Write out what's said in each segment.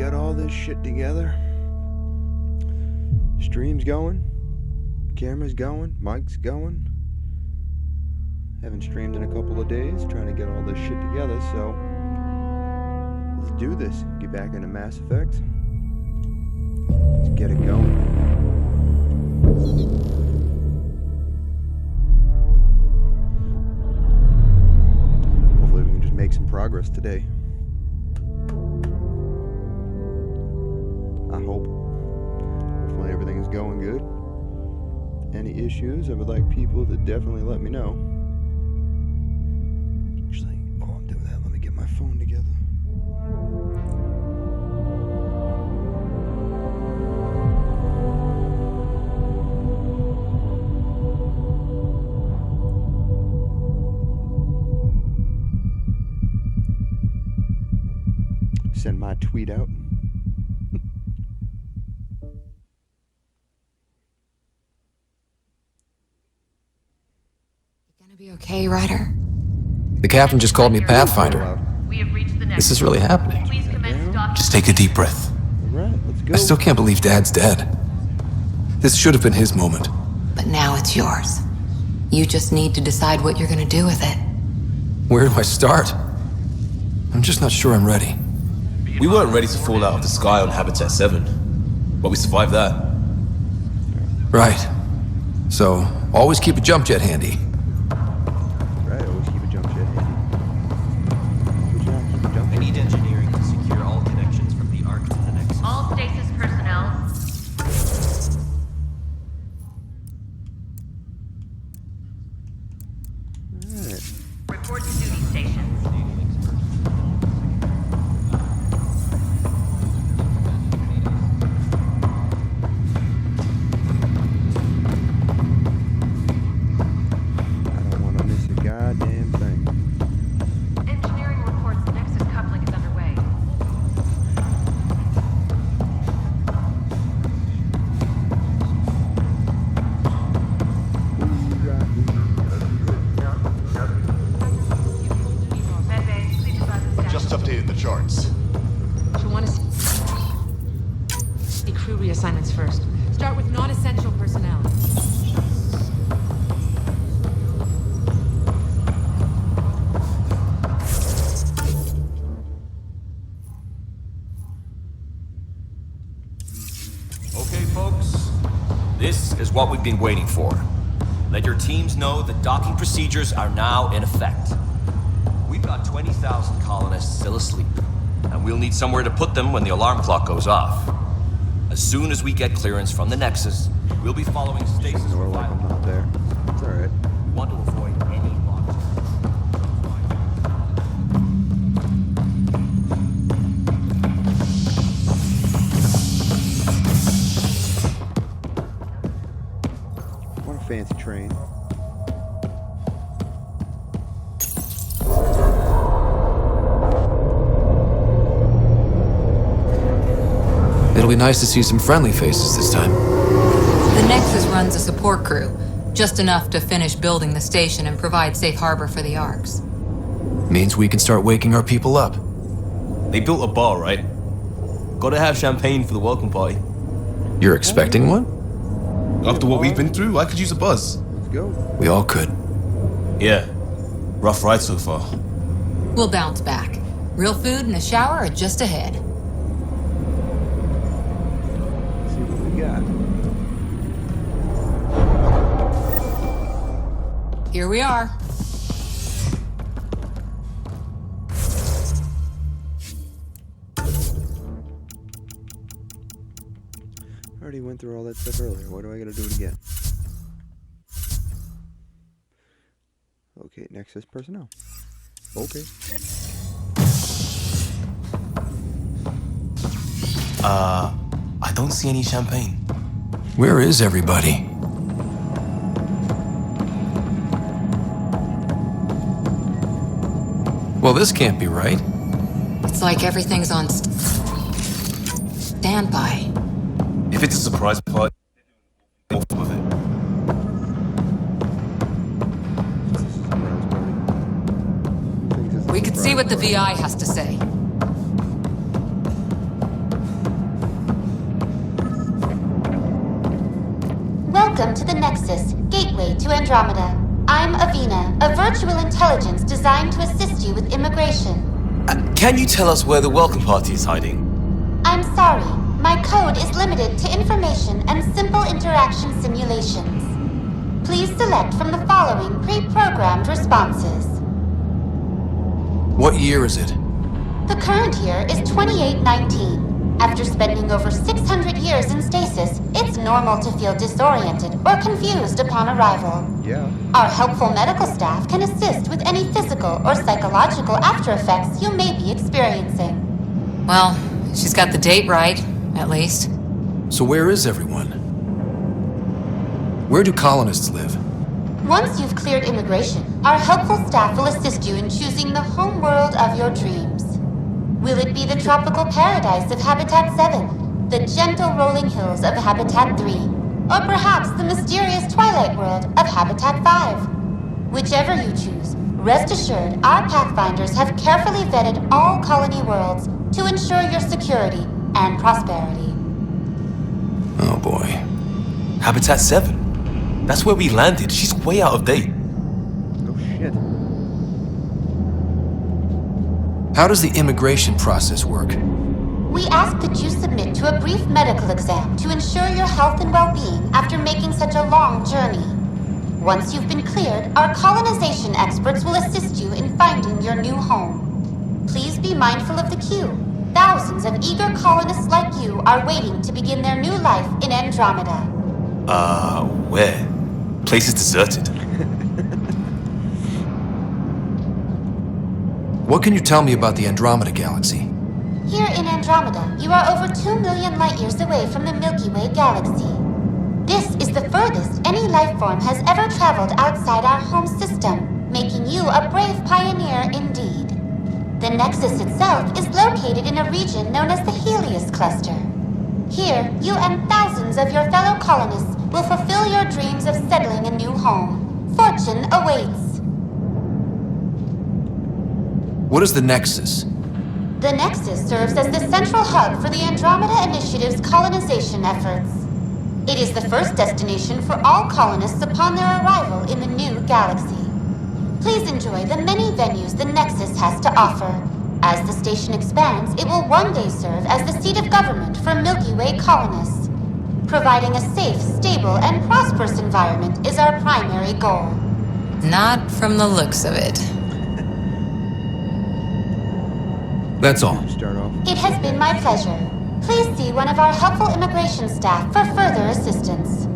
got all this shit together. Stream's going, camera's going, mic's going. Haven't streamed in a couple of days, trying to get all this shit together, so let's do this. Get back into Mass Effect. Let's get it going. Hopefully we can just make some progress today. I hope. Hopefully everything is going good. Any issues, I would like people to definitely let me know. Actually, while I'm doing that, let me get my phone together. Send my tweet out. Be okay, Ryder? The captain just called me Pathfinder. We have reached the next. This is really happening. Please commence stop. Just take a deep breath. Alright, let's go. I still can't believe Dad's dead. This should have been his moment. But now it's yours. You just need to decide what you're gonna do with it. Where do I start? I'm just not sure I'm ready. We weren't ready to fall out of the sky on Habitat 7, but we survived that. Right. So, always keep a jump jet handy. Right, always keep a jump jet handy. Would you not keep a jump I jet? need engineering to secure all connections from the Ark to the next. All stasis personnel. Alright. Report to duty stations. I don't want to miss a goddamn thing. Engineering reports the Nexus coupling is underway. Medbay, please advise the status. Just updated the charts. You want to see crew reassignments first. Start with non-essential personnel. Okay, folks. This is what we've been waiting for. Let your teams know that docking procedures are now in effect. We've got 20,000 colonists still asleep, and we'll need somewhere to put them when the alarm clock goes off. As soon as we get clearance from the Nexus, we'll be following stasis Ignore like I'm not there. It's alright. We want to avoid any blocks. What a fancy train. It'll be nice to see some friendly faces this time. The Nexus runs a support crew, just enough to finish building the station and provide safe harbor for the Arks. Means we can start waking our people up. They built a bar, right? Gotta have champagne for the welcome party. You're expecting one? After what we've been through, I could use a buzz. Let's go. We all could. Yeah. Rough ride so far. We'll bounce back. Real food and a shower are just ahead. Let's see what we got. Here we are. I already went through all that stuff earlier. Why do I gotta do it again? Okay, Nexus personnel. Okay. I don't see any champagne. Where is everybody? Well, this can't be right. It's like everything's on standby. If it's a surprise party, go with it. We could see what the VI has to say. Welcome to the Nexus, gateway to Andromeda. I'm Avina, a virtual intelligence designed to assist you with immigration. Can you tell us where the welcome party is hiding? I'm sorry, my code is limited to information and simple interaction simulations. Please select from the following pre-programmed responses. What year is it? The current year is 2819. After spending over 600 years in stasis, it's normal to feel disoriented or confused upon arrival. Yeah. Our helpful medical staff can assist with any physical or psychological after effects you may be experiencing. Well, she's got the date right, at least. So where is everyone? Where do colonists live? Once you've cleared immigration, our helpful staff will assist you in choosing the home world of your dreams. Will it be the tropical paradise of Habitat 7, the gentle rolling hills of Habitat 3, or perhaps the mysterious twilight world of Habitat 5? Whichever you choose, rest assured our Pathfinders have carefully vetted all colony worlds to ensure your security and prosperity. Oh boy. Habitat 7? That's where we landed. She's way out of date. Oh shit. How does the immigration process work? We ask that you submit to a brief medical exam to ensure your health and well-being after making such a long journey. Once you've been cleared, our colonization experts will assist you in finding your new home. Please be mindful of the queue. Thousands of eager colonists like you are waiting to begin their new life in Andromeda. Where? Place is deserted. What can you tell me about the Andromeda Galaxy? Here in Andromeda, you are over 2 million light years away from the Milky Way galaxy. This is the furthest any life form has ever traveled outside our home system, making you a brave pioneer indeed. The Nexus itself is located in a region known as the Helios Cluster. Here, you and thousands of your fellow colonists will fulfill your dreams of settling a new home. Fortune awaits. What is the Nexus? The Nexus serves as the central hub for the Andromeda Initiative's colonization efforts. It is the first destination for all colonists upon their arrival in the new galaxy. Please enjoy the many venues the Nexus has to offer. As the station expands, it will one day serve as the seat of government for Milky Way colonists. Providing a safe, stable, and prosperous environment is our primary goal. Not from the looks of it. That's all. Start off. It has been my pleasure. Please see one of our helpful immigration staff for further assistance.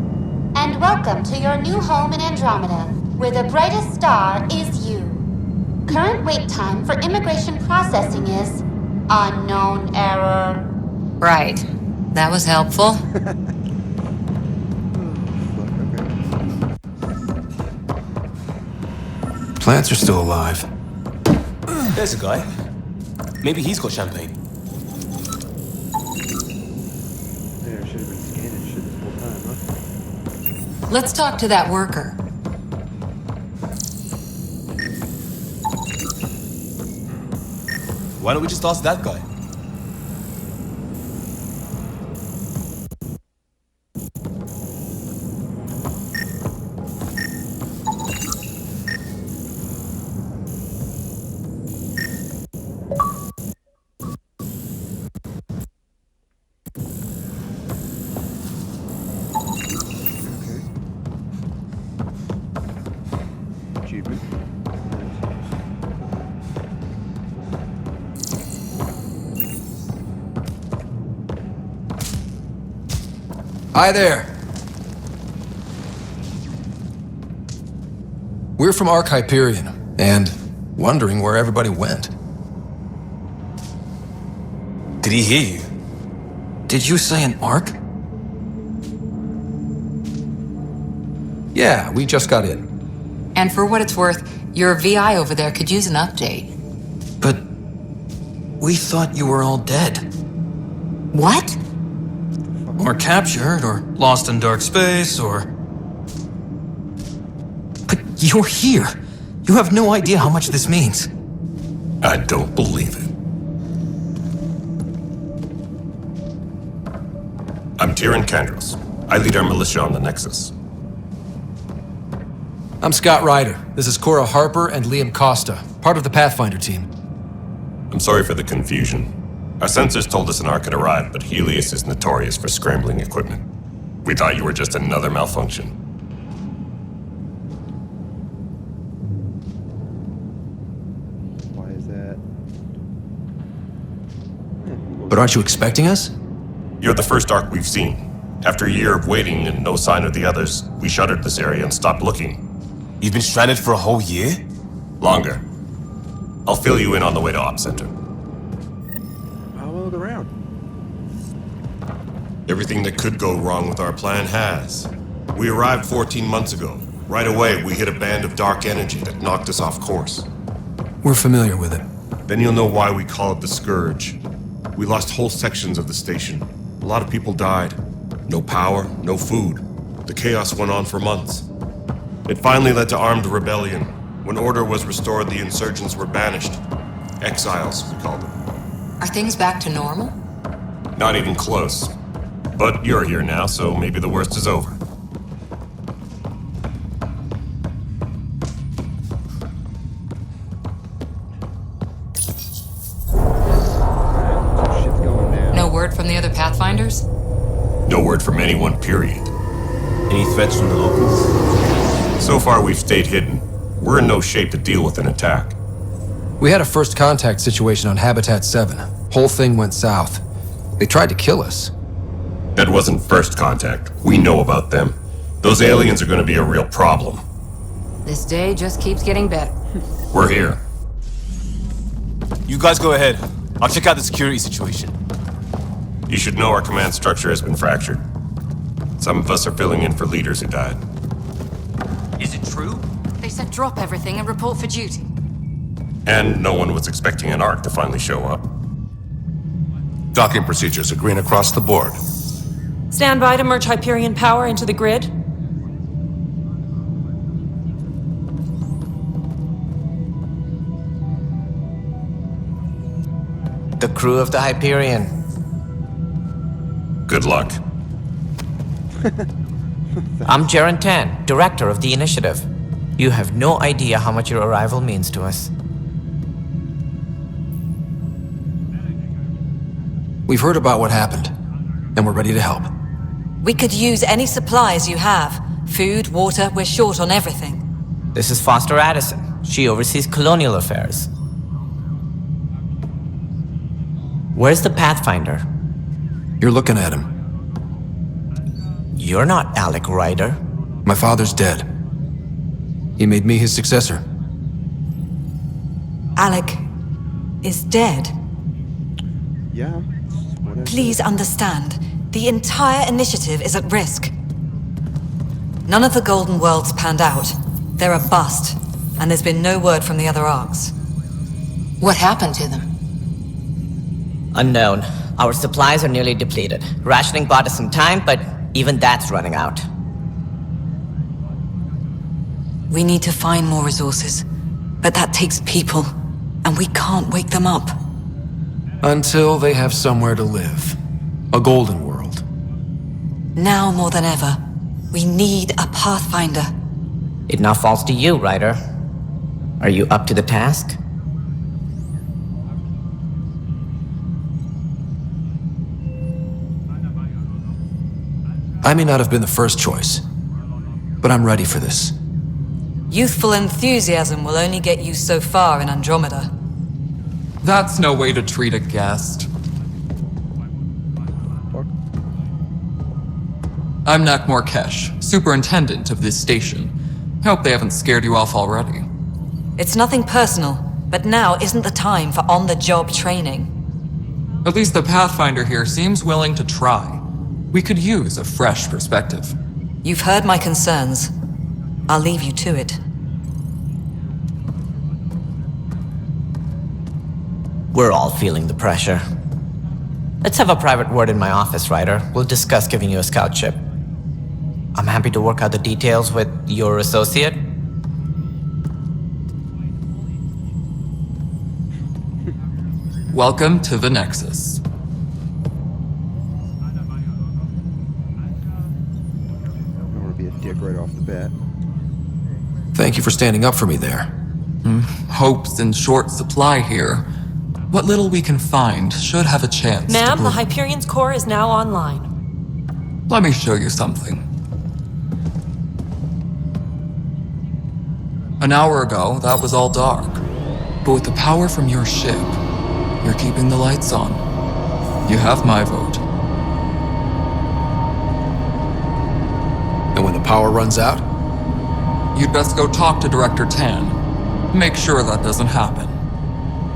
And welcome to your new home in Andromeda, where the brightest star is you. Current wait time for immigration processing is unknown error. Right. That was helpful. Plants are still alive. There's a guy. Maybe he's got champagne. Yeah, I should have been scanning shit this whole time, huh? Let's talk to that worker. Why don't we just ask that guy? Achievement. Hi there. We're from Ark Hyperion, and wondering where everybody went. Did he hear you? Did you say an Ark? Yeah, we just got in. And for what it's worth, your VI over there could use an update. But we thought you were all dead. What? Or captured, or lost in dark space, or... But you're here. You have no idea how much this means. I don't believe it. I'm Tyrion Kandros. I lead our militia on the Nexus. I'm Scott Ryder. This is Cora Harper and Liam Costa, part of the Pathfinder team. I'm sorry for the confusion. Our sensors told us an Ark had arrived, but Helios is notorious for scrambling equipment. We thought you were just another malfunction. Why is that? But aren't you expecting us? You're the first Ark we've seen. After a year of waiting and no sign of the others, we shuttered this area and stopped looking. You've been stranded for a whole year? Longer. I'll fill you in on the way to Op Center. I'll look around. Everything that could go wrong with our plan has. We arrived 14 months ago. Right away, we hit a band of dark energy that knocked us off course. We're familiar with it. Then you'll know why we call it the Scourge. We lost whole sections of the station. A lot of people died. No power, no food. The chaos went on for months. It finally led to armed rebellion. When order was restored, the insurgents were banished. Exiles, we called them. Are things back to normal? Not even close. But you're here now, so maybe the worst is over. Shit's going down. No word from the other Pathfinders? No word from anyone, period. Any threats from the locals? So far, we've stayed hidden. We're in no shape to deal with an attack. We had a first contact situation on Habitat 7. Whole thing went south. They tried to kill us. That wasn't first contact. We know about them. Those aliens are going to be a real problem. This day just keeps getting better. We're here. You guys go ahead. I'll check out the security situation. You should know our command structure has been fractured. Some of us are filling in for leaders who died. Is it true? They said drop everything and report for duty. And no one was expecting an Ark to finally show up. Docking procedures are green across the board. Stand by to merge Hyperion power into the grid. The crew of the Hyperion. Good luck. I'm Jaren Tan, director of the initiative. You have no idea how much your arrival means to us. We've heard about what happened, and we're ready to help. We could use any supplies you have. Food, water, we're short on everything. This is Foster Addison. She oversees colonial affairs. Where's the Pathfinder? You're looking at him. You're not Alec Ryder. My father's dead. He made me his successor. Alec is dead. Yeah. Whatever. Please understand, the entire initiative is at risk. None of the Golden Worlds panned out. They're a bust, and there's been no word from the other arcs. What happened to them? Unknown. Our supplies are nearly depleted. Rationing bought us some time, but even that's running out. We need to find more resources, but that takes people, and we can't wake them up. Until they have somewhere to live. A golden world. Now more than ever, we need a Pathfinder. It now falls to you, Ryder. Are you up to the task? I may not have been the first choice, but I'm ready for this. Youthful enthusiasm will only get you so far in Andromeda. That's no way to treat a guest. I'm Nak Morkesh, superintendent of this station. Hope they haven't scared you off already. It's nothing personal, but now isn't the time for on-the-job training. At least the Pathfinder here seems willing to try. We could use a fresh perspective. You've heard my concerns. I'll leave you to it. We're all feeling the pressure. Let's have a private word in my office, Ryder. We'll discuss giving you a scout ship. I'm happy to work out the details with your associate. Welcome to the Nexus. I don't want to be a dick right off the bat. Thank you for standing up for me there. Hope's in short supply here. What little we can find should have a chance to Ma'am, the bloom. Hyperion's core is now online. Let me show you something. An hour ago, that was all dark. But with the power from your ship, you're keeping the lights on. You have my vote. And when the power runs out? You'd best go talk to Director Tan. Make sure that doesn't happen.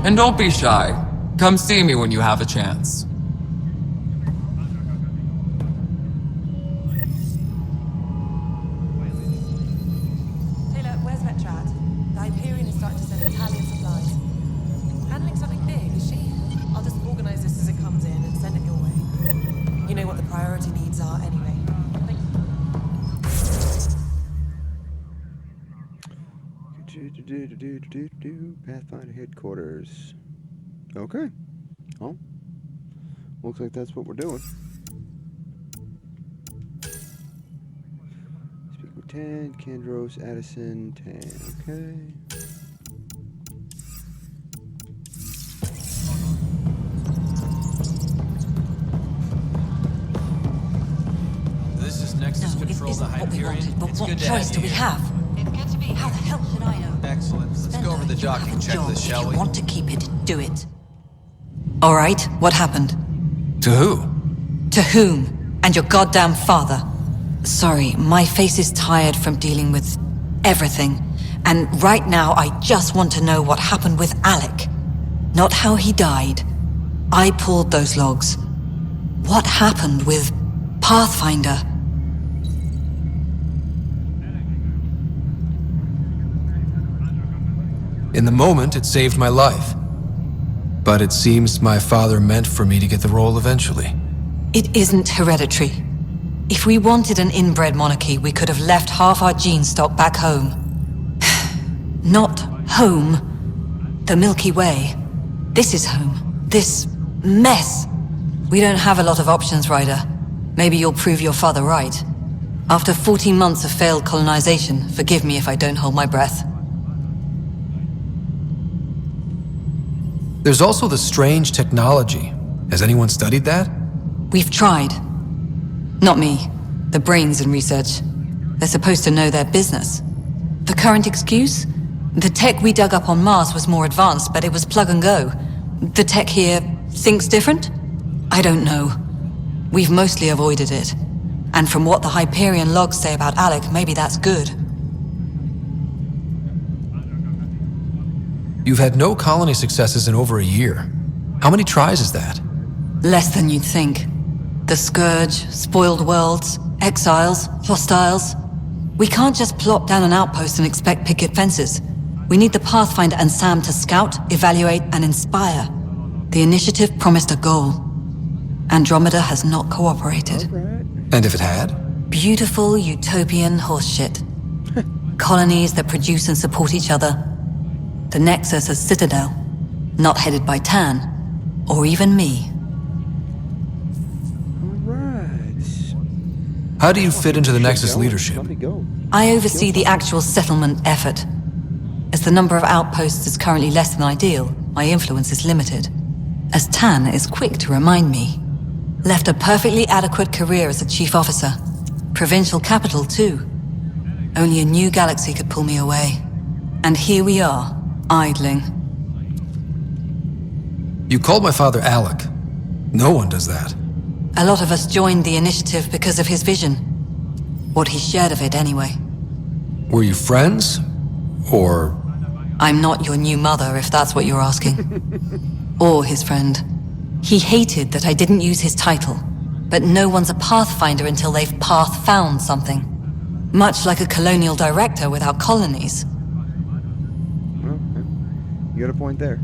And don't be shy. Come see me when you have a chance. Taylor, where's Vetrat? The Hyperion is starting to send Italian supplies. Handling something big, is she? I'll just organize this as it comes in and send it your way. You know what the priority needs are anyway. Pathfinder headquarters. Okay. Well, looks like that's what we're doing. Speak with Tan, Kandros, Addison, Tan. Okay. This is Nexus Control, the Hyperion. But what choice do we have? How the hell should I know? Excellent. Let's go over the docking checklist, shall we? If you want to keep it, do it. All right, what happened? To who? To whom? And your goddamn father. Sorry, my face is tired from dealing with everything. And right now, I just want to know what happened with Alec. Not how he died. I pulled those logs. What happened with Pathfinder? In the moment, it saved my life. But it seems my father meant for me to get the role eventually. It isn't hereditary. If we wanted an inbred monarchy, we could have left half our gene stock back home. Not home. The Milky Way. This is home. This mess. We don't have a lot of options, Ryder. Maybe you'll prove your father right. After 14 months of failed colonization, forgive me if I don't hold my breath. There's also the strange technology. Has anyone studied that? We've tried. Not me. The brains in research. They're supposed to know their business. The current excuse? The tech we dug up on Mars was more advanced, but it was plug and go. The tech here thinks different? I don't know. We've mostly avoided it. And from what the Hyperion logs say about Alec, maybe that's good. You've had no colony successes in over a year. How many tries is that? Less than you'd think. The Scourge, spoiled worlds, exiles, hostiles. We can't just plop down an outpost and expect picket fences. We need the Pathfinder and Sam to scout, evaluate, and inspire. The initiative promised a goal. Andromeda has not cooperated. And if it had? Beautiful utopian horseshit. Colonies that produce and support each other. The Nexus as Citadel, not headed by Tan, or even me. How do you fit into the Nexus leadership? I oversee the actual settlement effort. As the number of outposts is currently less than ideal, my influence is limited. As Tan is quick to remind me. Left a perfectly adequate career as a chief officer. Provincial capital, too. Only a new galaxy could pull me away. And here we are. Idling. You called my father Alec. No one does that. A lot of us joined the initiative because of his vision. What he shared of it, anyway. Were you friends? Or... I'm not your new mother, if that's what you're asking. Or his friend. He hated that I didn't use his title. But no one's a Pathfinder until they've path-found something. Much like a colonial director without colonies. You got a point there.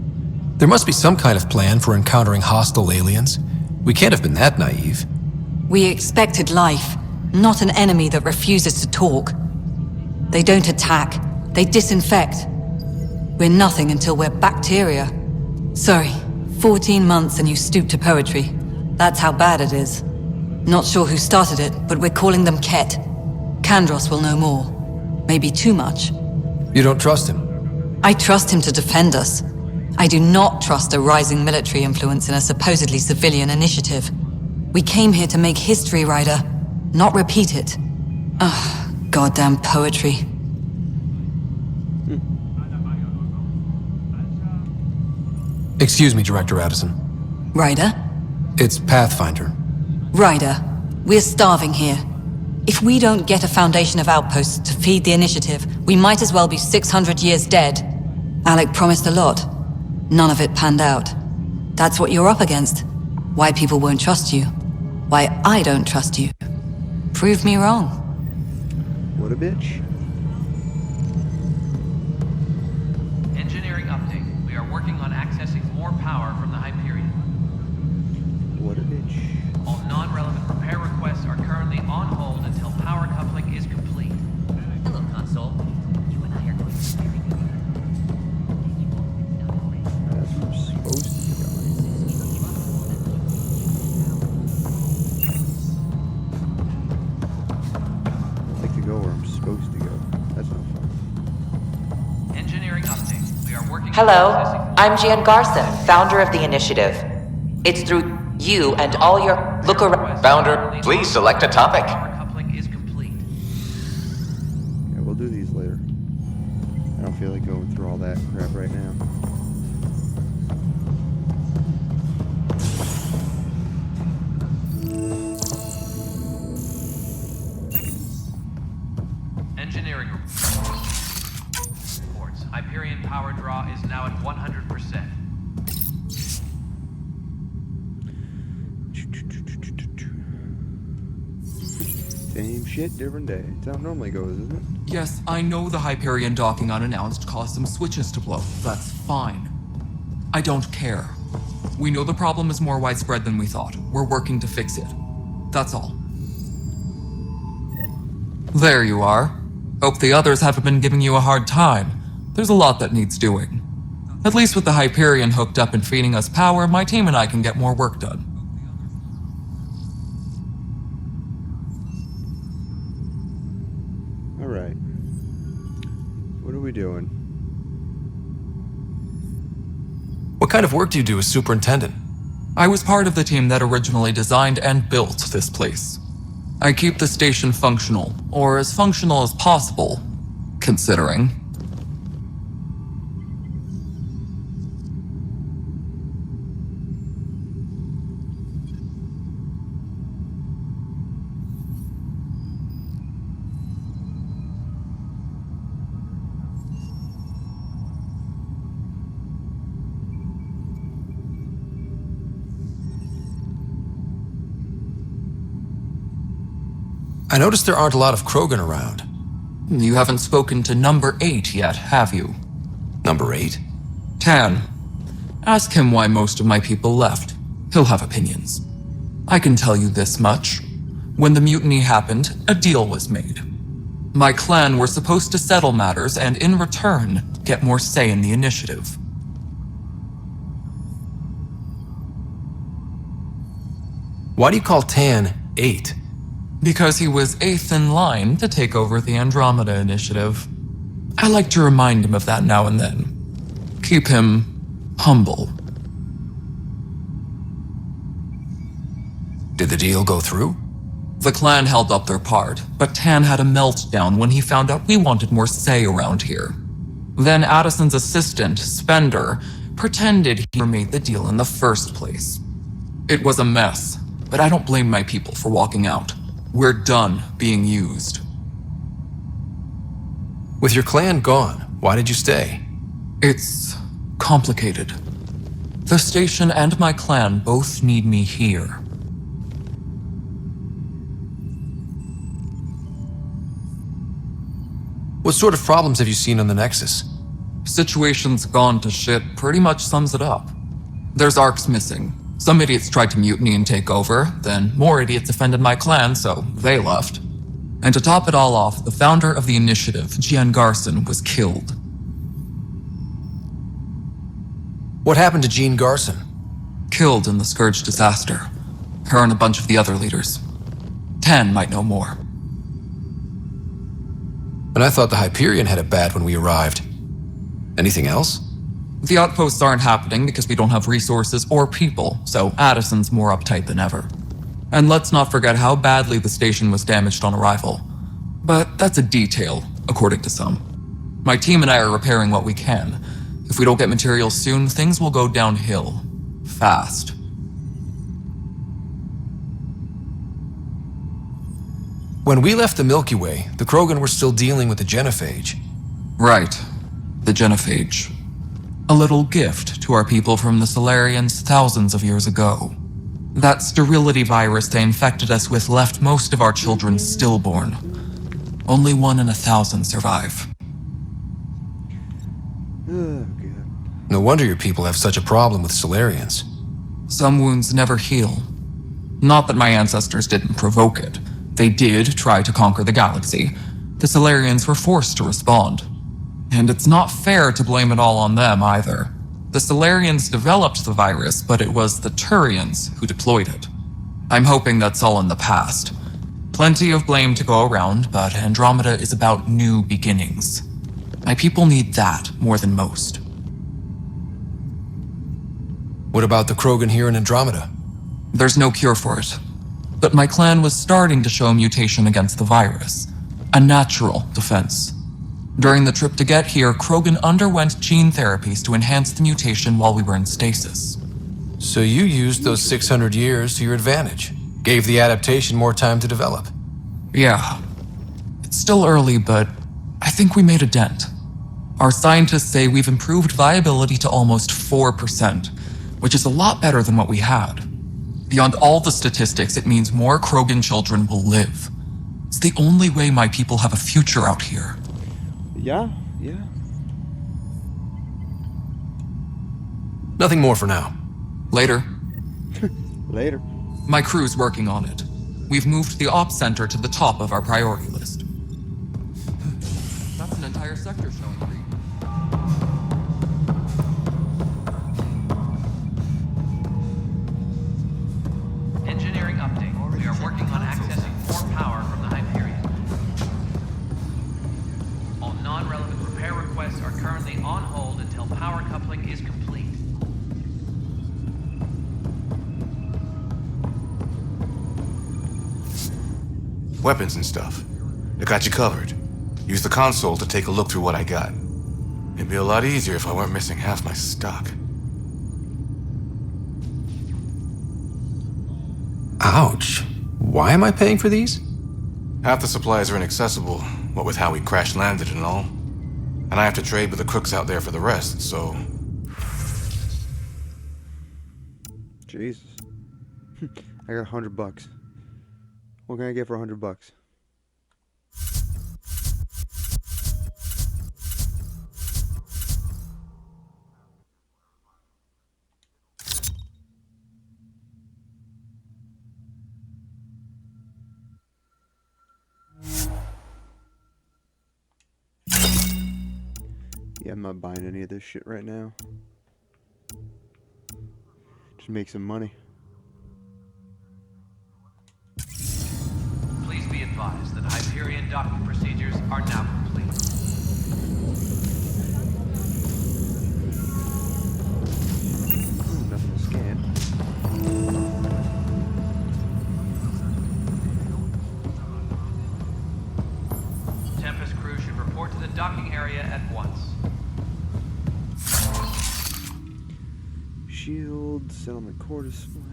There must be some kind of plan for encountering hostile aliens. We can't have been that naive. We expected life, not an enemy that refuses to talk. They don't attack, they disinfect. We're nothing until we're bacteria. Sorry, 14 months and you stoop to poetry. That's how bad it is. Not sure who started it, but we're calling them Ket. Kandros will know more. Maybe too much. You don't trust him? I trust him to defend us. I do not trust a rising military influence in a supposedly civilian initiative. We came here to make history, Ryder, not repeat it. Ugh, goddamn poetry. Excuse me, Director Addison. Ryder? It's Pathfinder. Ryder, we're starving here. If we don't get a foundation of outposts to feed the initiative, we might as well be 600 years dead. Alec promised a lot. None of it panned out. That's what you're up against. Why people won't trust you. Why I don't trust you. Prove me wrong. What a bitch. Engineering update. We are working on accessing more power from the Hyperion. What a bitch. All non-relevant repair requests are currently on hold until power coupling is complete. Hello, console. You and I are going to very good. That's where I'm supposed to be going. I like to go where I'm supposed to go. That's not fun. Engineering update. We are working. Hello, I'm Gian Garson, founder of the initiative. It's through you and all your look around. Founder, please select a topic. Power coupling is complete. Yeah, we'll do these later. I don't feel like going through all that crap right now. Engineering reports. Hyperion power draw is now at 100%. Same shit, different day. It's how it normally goes, isn't it? Yes, I know the Hyperion docking unannounced caused some switches to blow. That's fine. I don't care. We know the problem is more widespread than we thought. We're working to fix it. That's all. There you are. Hope the others haven't been giving you a hard time. There's a lot that needs doing. At least with the Hyperion hooked up and feeding us power, my team and I can get more work done. Alright. What are we doing? What kind of work do you do as superintendent? I was part of the team that originally designed and built this place. I keep the station functional, or as functional as possible, considering. I noticed there aren't a lot of Krogan around. You haven't spoken to number 8 yet, have you? Number 8? Tan. Ask him why most of my people left. He'll have opinions. I can tell you this much. When the mutiny happened, a deal was made. My clan were supposed to settle matters and, in return, get more say in the initiative. Why do you call Tan 8? Because he was 8th in line to take over the Andromeda Initiative. I like to remind him of that now and then. Keep him humble. Did the deal go through? The clan held up their part, but Tan had a meltdown when he found out we wanted more say around here. Then Addison's assistant, Spender, pretended he made the deal in the first place. It was a mess, but I don't blame my people for walking out. We're done being used. With your clan gone, why did you stay? It's complicated. The station and my clan both need me here. What sort of problems have you seen on the Nexus? Situation's gone to shit pretty much sums it up. There's arcs missing. Some idiots tried to mutiny and take over, then more idiots offended my clan, so they left. And to top it all off, the founder of the initiative, Gian Garson, was killed. What happened to Jean Garson? Killed in the Scourge disaster. Her and a bunch of the other leaders. Tan might know more. And I thought the Hyperion had it bad when we arrived. Anything else? The outposts aren't happening because we don't have resources or people, so Addison's more uptight than ever. And let's not forget how badly the station was damaged on arrival. But that's a detail, according to some. My team and I are repairing what we can. If we don't get materials soon, things will go downhill. Fast. When we left the Milky Way, the Krogan were still dealing with the genophage. Right. The genophage. A little gift to our people from the Solarians thousands of years ago. That sterility virus they infected us with left most of our children stillborn. Only 1 in 1,000 survive. Oh, God. No wonder your people have such a problem with Solarians. Some wounds never heal. Not that my ancestors didn't provoke it. They did try to conquer the galaxy. The Solarians were forced to respond. And it's not fair to blame it all on them either. The Solarians developed the virus, but it was the Turians who deployed it. I'm hoping that's all in the past. Plenty of blame to go around, but Andromeda is about new beginnings. My people need that more than most. What about the Krogan here in Andromeda? There's no cure for it. But my clan was starting to show mutation against the virus. A natural defense. During the trip to get here, Krogan underwent gene therapies to enhance the mutation while we were in stasis. So you used those 600 years to your advantage. Gave the adaptation more time to develop. Yeah. It's still early, but I think we made a dent. Our scientists say we've improved viability to almost 4%, which is a lot better than what we had. Beyond all the statistics, it means more Krogan children will live. It's the only way my people have a future out here. Yeah. Nothing more for now. Later. Later. My crew's working on it. We've moved the ops center to the top of our priority list. That's an entire sector showing green. Engineering update. We are working on accessing more power from the Hyperion. All non-relevant repair requests are currently on hold until power coupling is complete. Weapons and stuff. I got you covered. Use the console to take a look through what I got. It'd be a lot easier if I weren't missing half my stock. Ouch. Why am I paying for these? Half the supplies are inaccessible, what with how we crash-landed and all. And I have to trade with the crooks out there for the rest, so... Jesus. I got $100. What can I get for $100? Yeah, I'm not buying any of this shit right now. Just make some money. Please be advised that Hyperion docking procedures are now complete. Nothing to scan. Tempest crew should report to the docking area at once. Shield, settlement core display.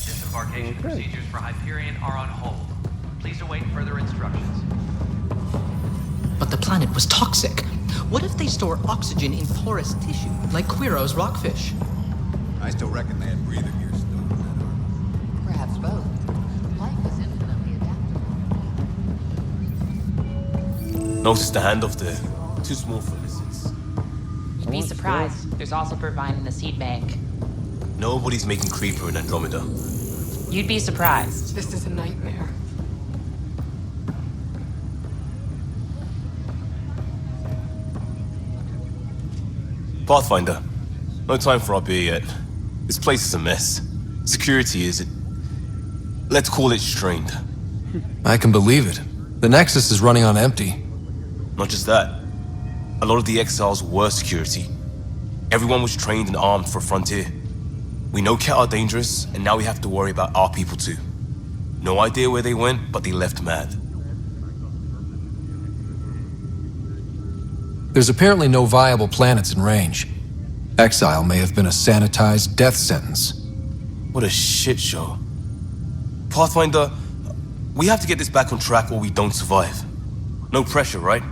Disembarkation procedures for Hyperion are on hold. Please await further instructions. But the planet was toxic. What if they store oxygen in porous tissue, like Quiro's rockfish? I still reckon they had breathing gear still. Perhaps both. Life is infinitely adaptable. Notice the handoff there. Too small for lizards. be surprised. There's also Purvine in the seed bank. Nobody's making Creeper in Andromeda. You'd be surprised. This is a nightmare. Pathfinder, no time for our beer yet. This place is a mess. Security is... let's call it strained. I can believe it. The Nexus is running on empty. Not just that. A lot of the exiles were security. Everyone was trained and armed for Frontier. We know Ket are dangerous, and now we have to worry about our people too. No idea where they went, but they left mad. There's apparently no viable planets in range. Exile may have been a sanitized death sentence. What a shit show. Pathfinder, we have to get this back on track or we don't survive. No pressure, right?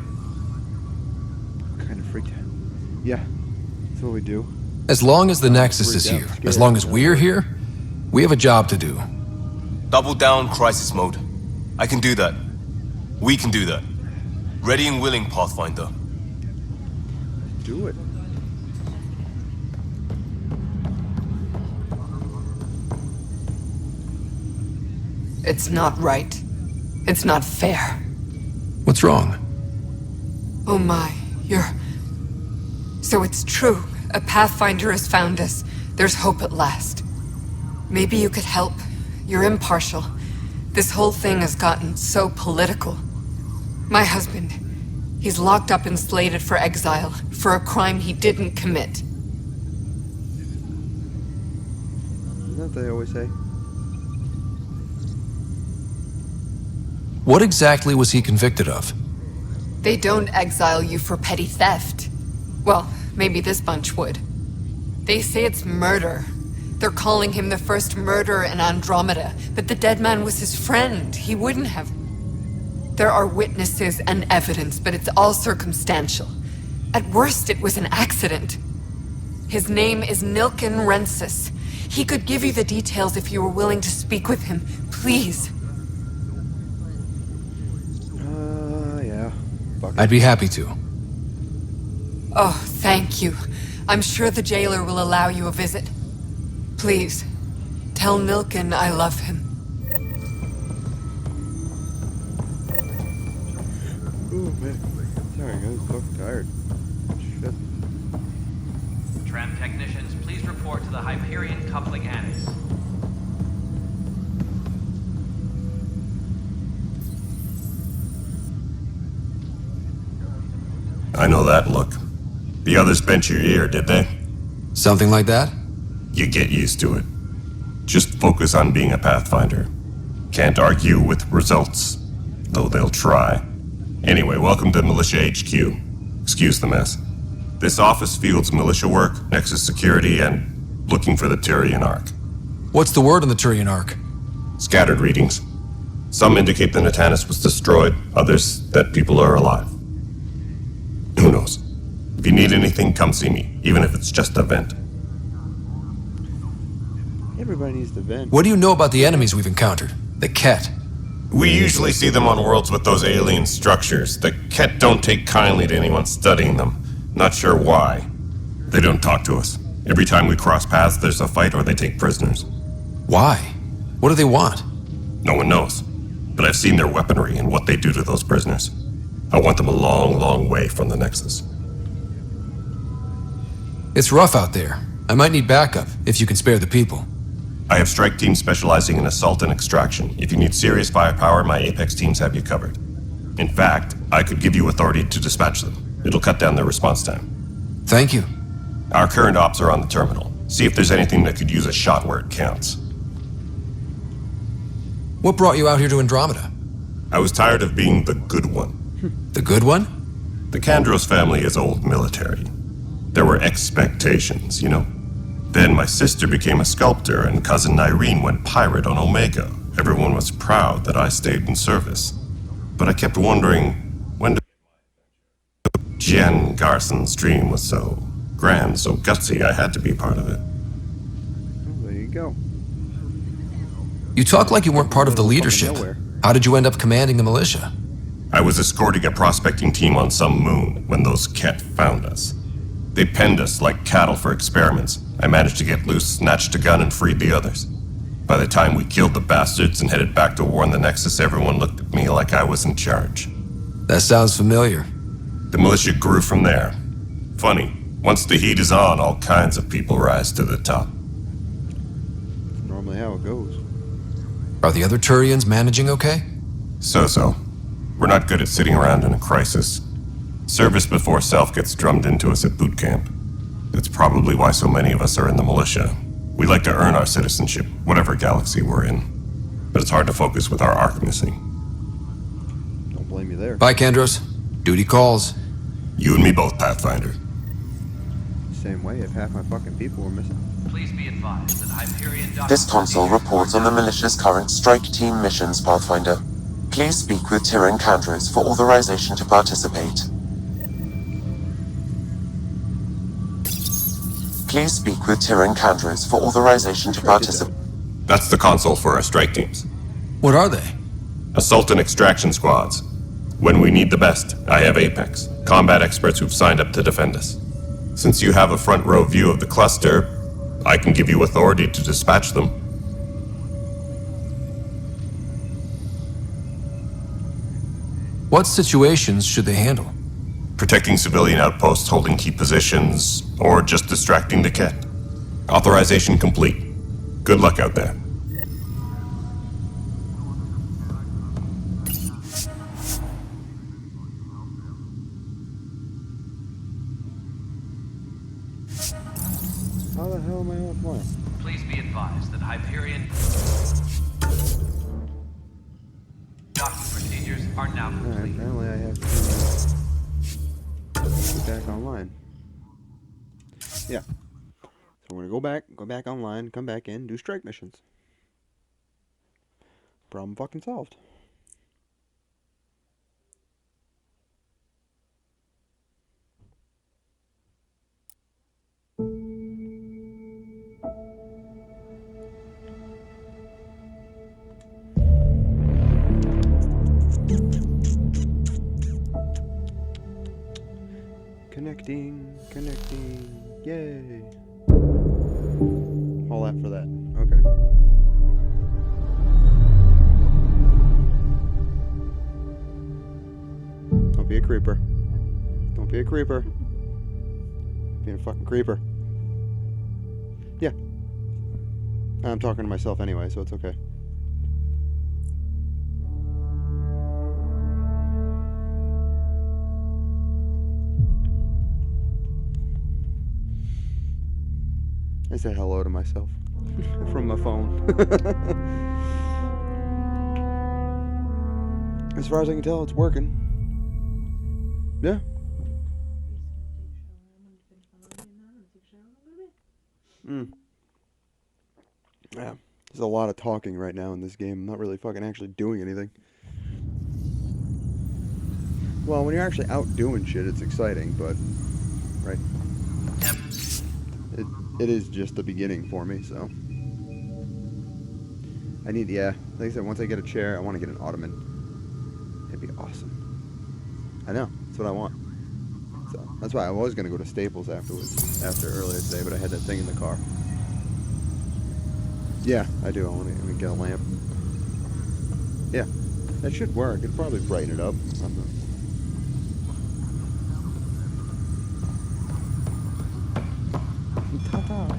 Kind of freaked out. Yeah, that's what we do. As long as the Nexus is here, as long as we're here, we have a job to do. Double down crisis mode. I can do that. We can do that. Ready and willing, Pathfinder. Do it. It's not right. It's not fair. What's wrong? Oh my, So it's true. A Pathfinder has found us. There's hope at last. Maybe you could help. You're impartial. This whole thing has gotten so political. My husband, he's locked up and slated for exile for a crime he didn't commit. Isn't that what they always say? What exactly was he convicted of? They don't exile you for petty theft. Well, maybe this bunch would. They say it's murder. They're calling him the first murderer in Andromeda, but the dead man was his friend. He wouldn't have. There are witnesses and evidence, but it's all circumstantial. At worst, it was an accident. His name is Nilken Rensis. He could give you the details if you were willing to speak with him. Please. Yeah. I'd be happy to. Oh, thank you. I'm sure the jailer will allow you a visit. Please, tell Nilken I love him. Ooh, man. Sorry, I was fucking tired. Shit. Tram technicians, please report to the Hyperion coupling annex. I know that look. The others bent your ear, did they? Something like that? You get used to it. Just focus on being a Pathfinder. Can't argue with results, though they'll try. Anyway, welcome to Militia HQ. Excuse the mess. This office fields militia work, Nexus security, and looking for the Turian Ark. What's the word on the Turian Ark? Scattered readings. Some indicate the Natanus was destroyed, others that people are alive. Who knows? If you need anything, come see me, even if it's just a vent. Everybody needs to vent. What do you know about the enemies we've encountered? The Ket? We usually see them on worlds with those alien structures. The Ket don't take kindly to anyone studying them. Not sure why. They don't talk to us. Every time we cross paths, there's a fight or they take prisoners. Why? What do they want? No one knows. But I've seen their weaponry and what they do to those prisoners. I want them a long, long way from the Nexus. It's rough out there. I might need backup, if you can spare the people. I have strike teams specializing in assault and extraction. If you need serious firepower, my Apex teams have you covered. In fact, I could give you authority to dispatch them. It'll cut down their response time. Thank you. Our current ops are on the terminal. See if there's anything that could use a shot where it counts. What brought you out here to Andromeda? I was tired of being the good one. The good one? The Kandros family is old military. There were expectations, you know? Then my sister became a sculptor and cousin Irene went pirate on Omega. Everyone was proud that I stayed in service. But I kept wondering, when Jen Garson's dream was so grand, so gutsy, I had to be part of it. Oh, there you go. You talk like you weren't part of the leadership. How did you end up commanding the militia? I was escorting a prospecting team on some moon when those Ket found us. They penned us like cattle for experiments. I managed to get loose, snatched a gun, and freed the others. By the time we killed the bastards and headed back to war on the Nexus, everyone looked at me like I was in charge. That sounds familiar. The militia grew from there. Funny, once the heat is on, all kinds of people rise to the top. That's normally how it goes. Are the other Turians managing okay? So-so. We're not good at sitting around in a crisis. Service before self gets drummed into us at boot camp. That's probably why so many of us are in the militia. We like to earn our citizenship, whatever galaxy we're in. But it's hard to focus with our arc missing. Don't blame me there. Bye, Kandros. Duty calls. You and me both, Pathfinder. Same way if half my fucking people were missing. Please be advised that Hyperion This console reports on the militia's current strike team missions, Pathfinder. Please speak with Tyrion Kandros for authorization to participate. Please speak with Tyrion Kandros for authorization to participate. That's the console for our strike teams. What are they? Assault and extraction squads. When we need the best, I have Apex, combat experts who've signed up to defend us. Since you have a front row view of the cluster, I can give you authority to dispatch them. What situations should they handle? Protecting civilian outposts, holding key positions, or just distracting the Ket. Authorization complete. Good luck out there. How the hell am I offline? Please be advised that Hyperion docking procedures are now complete. Alright, apparently I have to get back online. Yeah. So we're gonna go back online, come back in, do strike missions. Problem fucking solved. Connecting, yay. All that for that, okay. Don't be a creeper. Don't be a creeper. Being a fucking creeper. Yeah. I'm talking to myself anyway, so it's okay. I said hello to myself from my phone. As far as I can tell, it's working. Yeah. Yeah. There's a lot of talking right now in this game. I'm not really fucking actually doing anything. Well, when you're actually out doing shit, it's exciting, but... Right. It is just the beginning for me, so... I need, yeah, like I said, once I get a chair, I want to get an ottoman. It'd be awesome. I know, that's what I want. So, that's why I was going to go to Staples after earlier today, but I had that thing in the car. Yeah, I do, I want to get a lamp. Yeah, that should work. It'd probably brighten it up. I'm not... Ta-ta.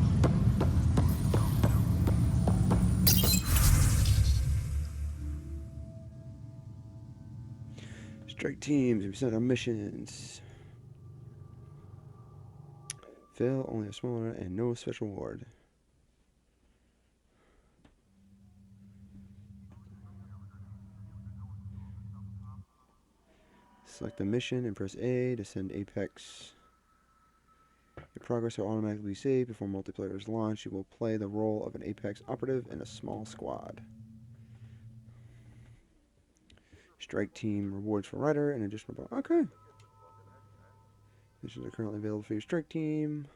Strike teams, we sent on missions. Fail, only a smaller and no special reward. Select a mission and press A to send Apex. Your progress will automatically save before multiplayer is launched. You will play the role of an Apex operative in a small squad. Strike team rewards for Rider and additional... Okay. Missions are currently available for your strike team.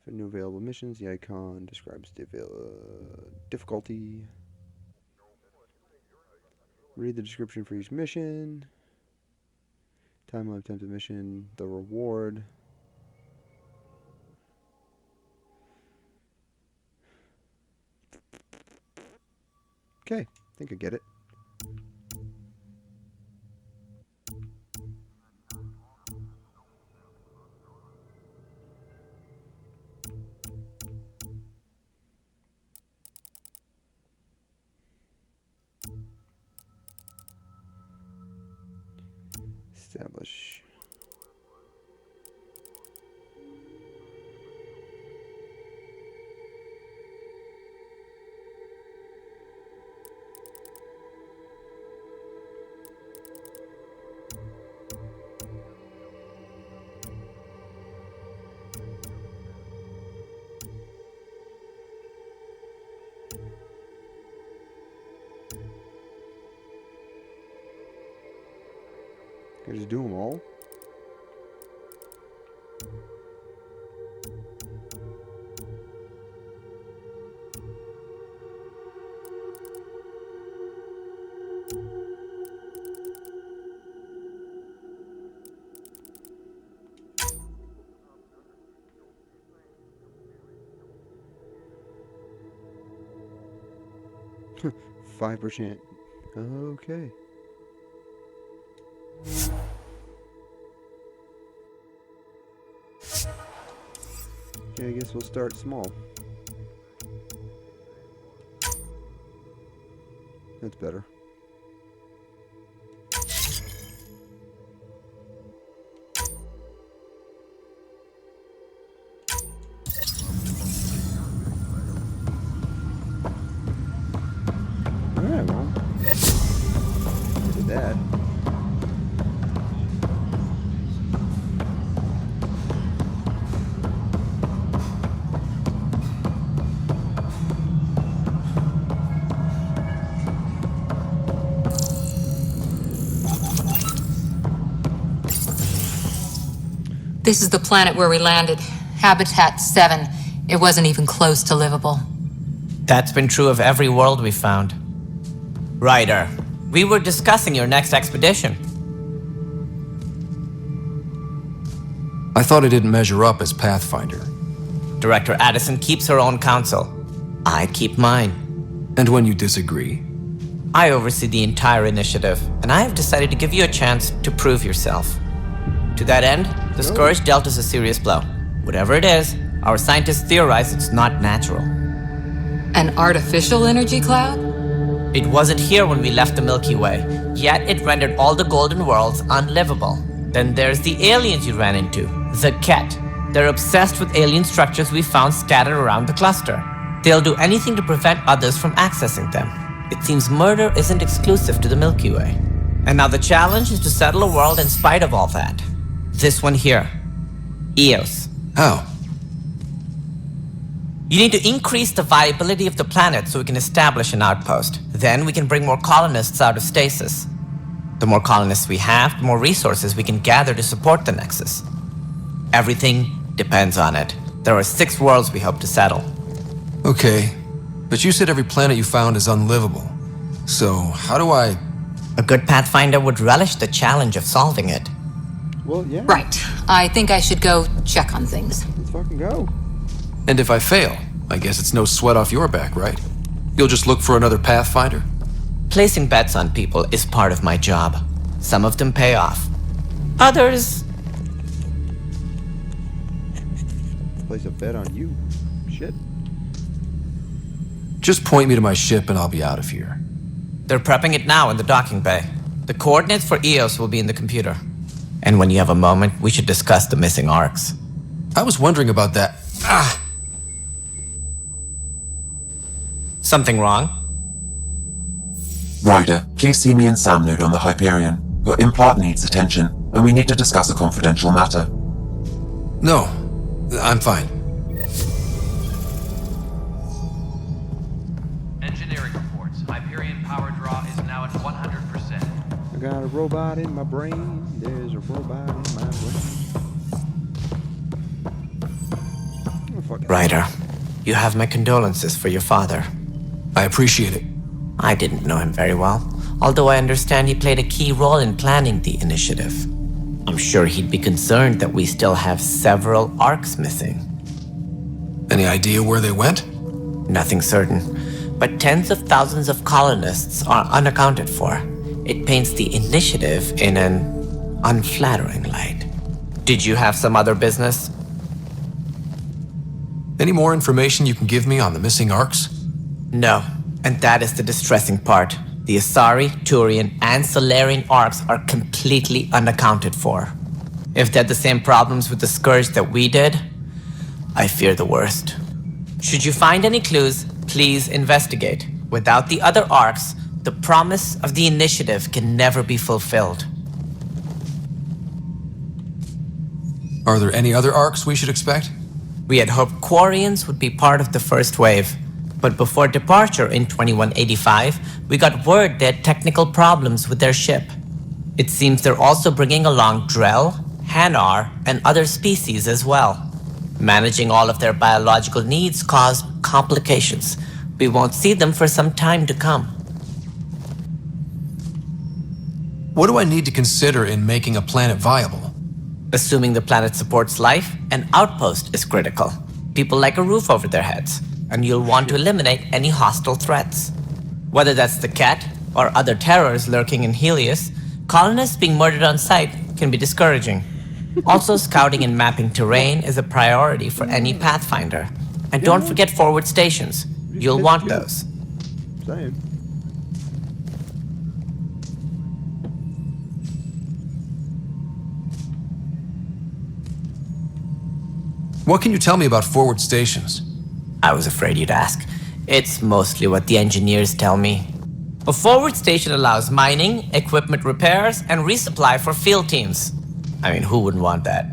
For new available missions, the icon describes the difficulty. Read the description for each mission. Time of attempted mission, the reward. Okay, I think I get it. Establish. Can I just do them all? Huh, 5%. Okay. Okay, I guess we'll start small. That's better. Alright, well. Did that. This is the planet where we landed. Habitat 7. It wasn't even close to livable. That's been true of every world we found. Ryder, we were discussing your next expedition. I thought it didn't measure up as Pathfinder. Director Addison keeps her own counsel. I keep mine. And when you disagree? I oversee the entire initiative, and I have decided to give you a chance to prove yourself. To that end, the Scourge dealt us a serious blow. Whatever it is, our scientists theorize it's not natural. An artificial energy cloud? It wasn't here when we left the Milky Way, yet it rendered all the golden worlds unlivable. Then there's the aliens you ran into, the Ket. They're obsessed with alien structures we found scattered around the cluster. They'll do anything to prevent others from accessing them. It seems murder isn't exclusive to the Milky Way. And now the challenge is to settle a world in spite of all that. This one here. Eos. How? You need to increase the viability of the planet so we can establish an outpost. Then we can bring more colonists out of stasis. The more colonists we have, the more resources we can gather to support the Nexus. Everything depends on it. There are 6 worlds we hope to settle. Okay, but you said every planet you found is unlivable. So, how do I... A good Pathfinder would relish the challenge of solving it. Well, yeah. Right. I think I should go check on things. Let's fucking go. And if I fail, I guess it's no sweat off your back, right? You'll just look for another Pathfinder? Placing bets on people is part of my job. Some of them pay off. Others... Place a bet on you. Shit. Just point me to my ship and I'll be out of here. They're prepping it now in the docking bay. The coordinates for Eos will be in the computer. And when you have a moment, we should discuss the missing arcs. I was wondering about that. Ah! Something wrong? Ryder, please see me and Sam node on the Hyperion. Your implant needs attention, and we need to discuss a confidential matter. No, I'm fine. Engineering reports. Hyperion power draw is now at 100%. I got a robot in my brain. There's a robot in my brain. Ryder, you have my condolences for your father. I appreciate it. I didn't know him very well, although I understand he played a key role in planning the initiative. I'm sure he'd be concerned that we still have several arcs missing. Any idea where they went? Nothing certain, but tens of thousands of colonists are unaccounted for. It paints the initiative in an unflattering light. Did you have some other business? Any more information you can give me on the missing arcs? No, and that is the distressing part. The Asari, Turian, and Solarian arcs are completely unaccounted for. If they had the same problems with the Scourge that we did, I fear the worst. Should you find any clues, please investigate. Without the other arcs, the promise of the initiative can never be fulfilled. Are there any other arcs we should expect? We had hoped Quarians would be part of the first wave, but before departure in 2185, we got word they had technical problems with their ship. It seems they're also bringing along Drell, Hanar, and other species as well. Managing all of their biological needs caused complications. We won't see them for some time to come. What do I need to consider in making a planet viable? Assuming the planet supports life, an outpost is critical. People like a roof over their heads, and you'll want to eliminate any hostile threats. Whether that's the Cat or other terrors lurking in Helios, colonists being murdered on sight can be discouraging. Also, scouting and mapping terrain is a priority for any Pathfinder. And don't forget forward stations. You'll want those. Same. What can you tell me about forward stations? I was afraid you'd ask. It's mostly what the engineers tell me. A forward station allows mining, equipment repairs, and resupply for field teams. I mean, who wouldn't want that?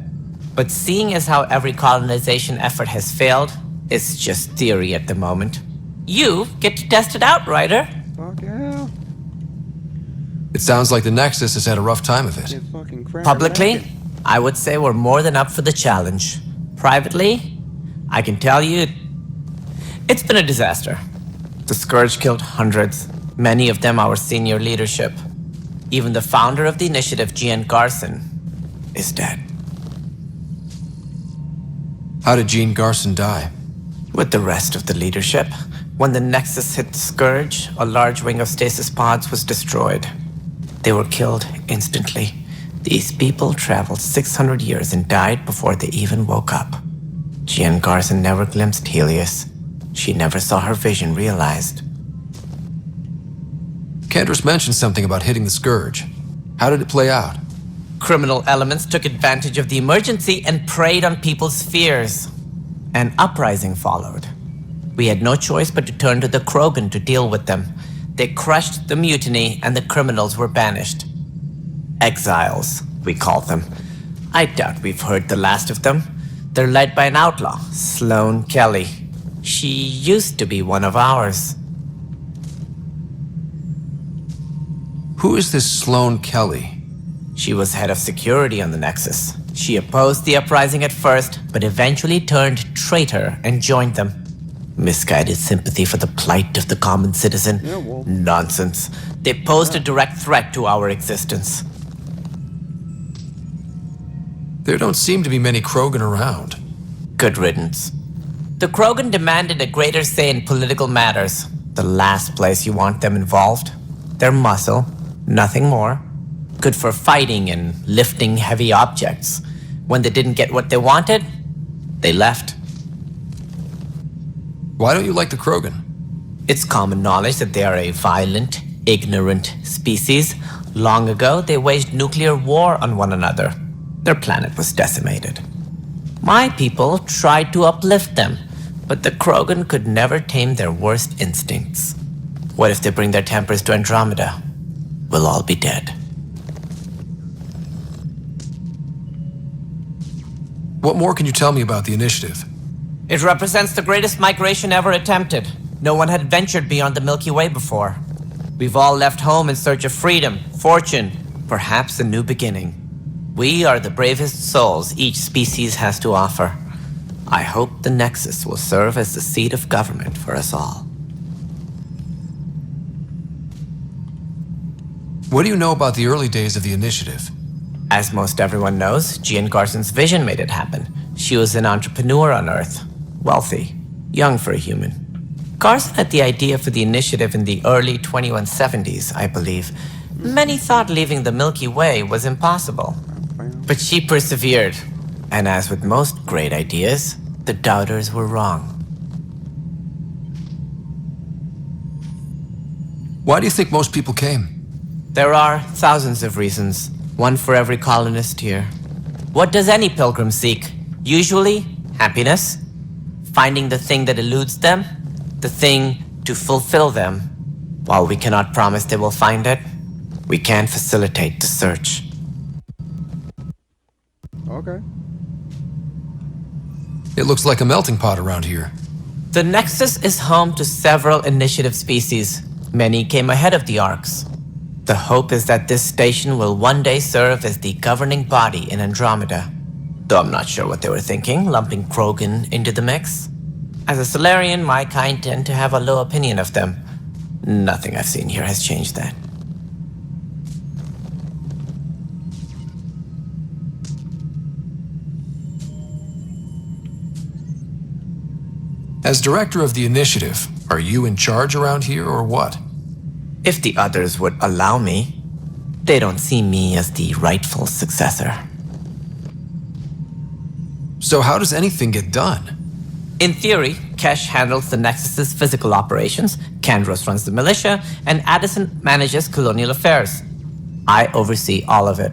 But seeing as how every colonization effort has failed, it's just theory at the moment. You get to test it out, Ryder. Fuck yeah. It sounds like the Nexus has had a rough time of it. Publicly, I would say we're more than up for the challenge. Privately, I can tell you, it's been a disaster. The Scourge killed hundreds, many of them our senior leadership. Even the founder of the initiative, Gian Garson, is dead. How did Jean Garson die? With the rest of the leadership. When the Nexus hit the Scourge, a large wing of stasis pods was destroyed. They were killed instantly. These people traveled 600 years and died before they even woke up. Jean Garson never glimpsed Helios. She never saw her vision realized. Kendris mentioned something about hitting the Scourge. How did it play out? Criminal elements took advantage of the emergency and preyed on people's fears. An uprising followed. We had no choice but to turn to the Krogan to deal with them. They crushed the mutiny and the criminals were banished. Exiles, we call them. I doubt we've heard the last of them. They're led by an outlaw, Sloane Kelly. She used to be one of ours. Who is this Sloane Kelly? She was head of security on the Nexus. She opposed the uprising at first, but eventually turned traitor and joined them. Misguided sympathy for the plight of the common citizen? Yeah, well. Nonsense. They posed a direct threat to our existence. There don't seem to be many Krogan around. Good riddance. The Krogan demanded a greater say in political matters. The last place you want them involved. Their muscle, nothing more. Good for fighting and lifting heavy objects. When they didn't get what they wanted, they left. Why don't you like the Krogan? It's common knowledge that they are a violent, ignorant species. Long ago, they waged nuclear war on one another. Their planet was decimated. My people tried to uplift them, but the Krogan could never tame their worst instincts. What if they bring their tempers to Andromeda? We'll all be dead. What more can you tell me about the initiative? It represents the greatest migration ever attempted. No one had ventured beyond the Milky Way before. We've all left home in search of freedom, fortune, perhaps a new beginning. We are the bravest souls each species has to offer. I hope the Nexus will serve as the seat of government for us all. What do you know about the early days of the initiative? As most everyone knows, Jean Garson's vision made it happen. She was an entrepreneur on Earth. Wealthy. Young for a human. Garson had the idea for the initiative in the early 2170s, I believe. Many thought leaving the Milky Way was impossible. But she persevered. And as with most great ideas, the doubters were wrong. Why do you think most people came? There are thousands of reasons, one for every colonist here. What does any pilgrim seek? Usually, happiness, finding the thing that eludes them, the thing to fulfill them. While we cannot promise they will find it, we can facilitate the search. Okay. It looks like a melting pot around here. The Nexus is home to several initiative species. Many came ahead of the Arks. The hope is that this station will one day serve as the governing body in Andromeda. Though I'm not sure what they were thinking, lumping Krogan into the mix. As a Solarian, my kind tend to have a low opinion of them. Nothing I've seen here has changed that. As director of the initiative, are you in charge around here or what? If the others would allow me, they don't see me as the rightful successor. So how does anything get done? In theory, Kesh handles the Nexus's physical operations, Kandros runs the militia, and Addison manages colonial affairs. I oversee all of it.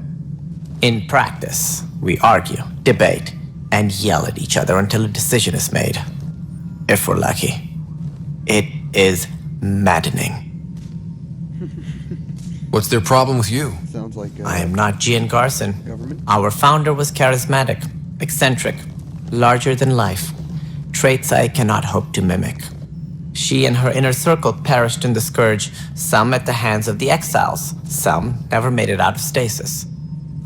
In practice, we argue, debate, and yell at each other until a decision is made. If we're lucky. It is maddening. What's their problem with you? Sounds like I am not Gian Garson. Government? Our founder was charismatic, eccentric, larger than life. Traits I cannot hope to mimic. She and her inner circle perished in the Scourge, some at the hands of the Exiles, some never made it out of stasis.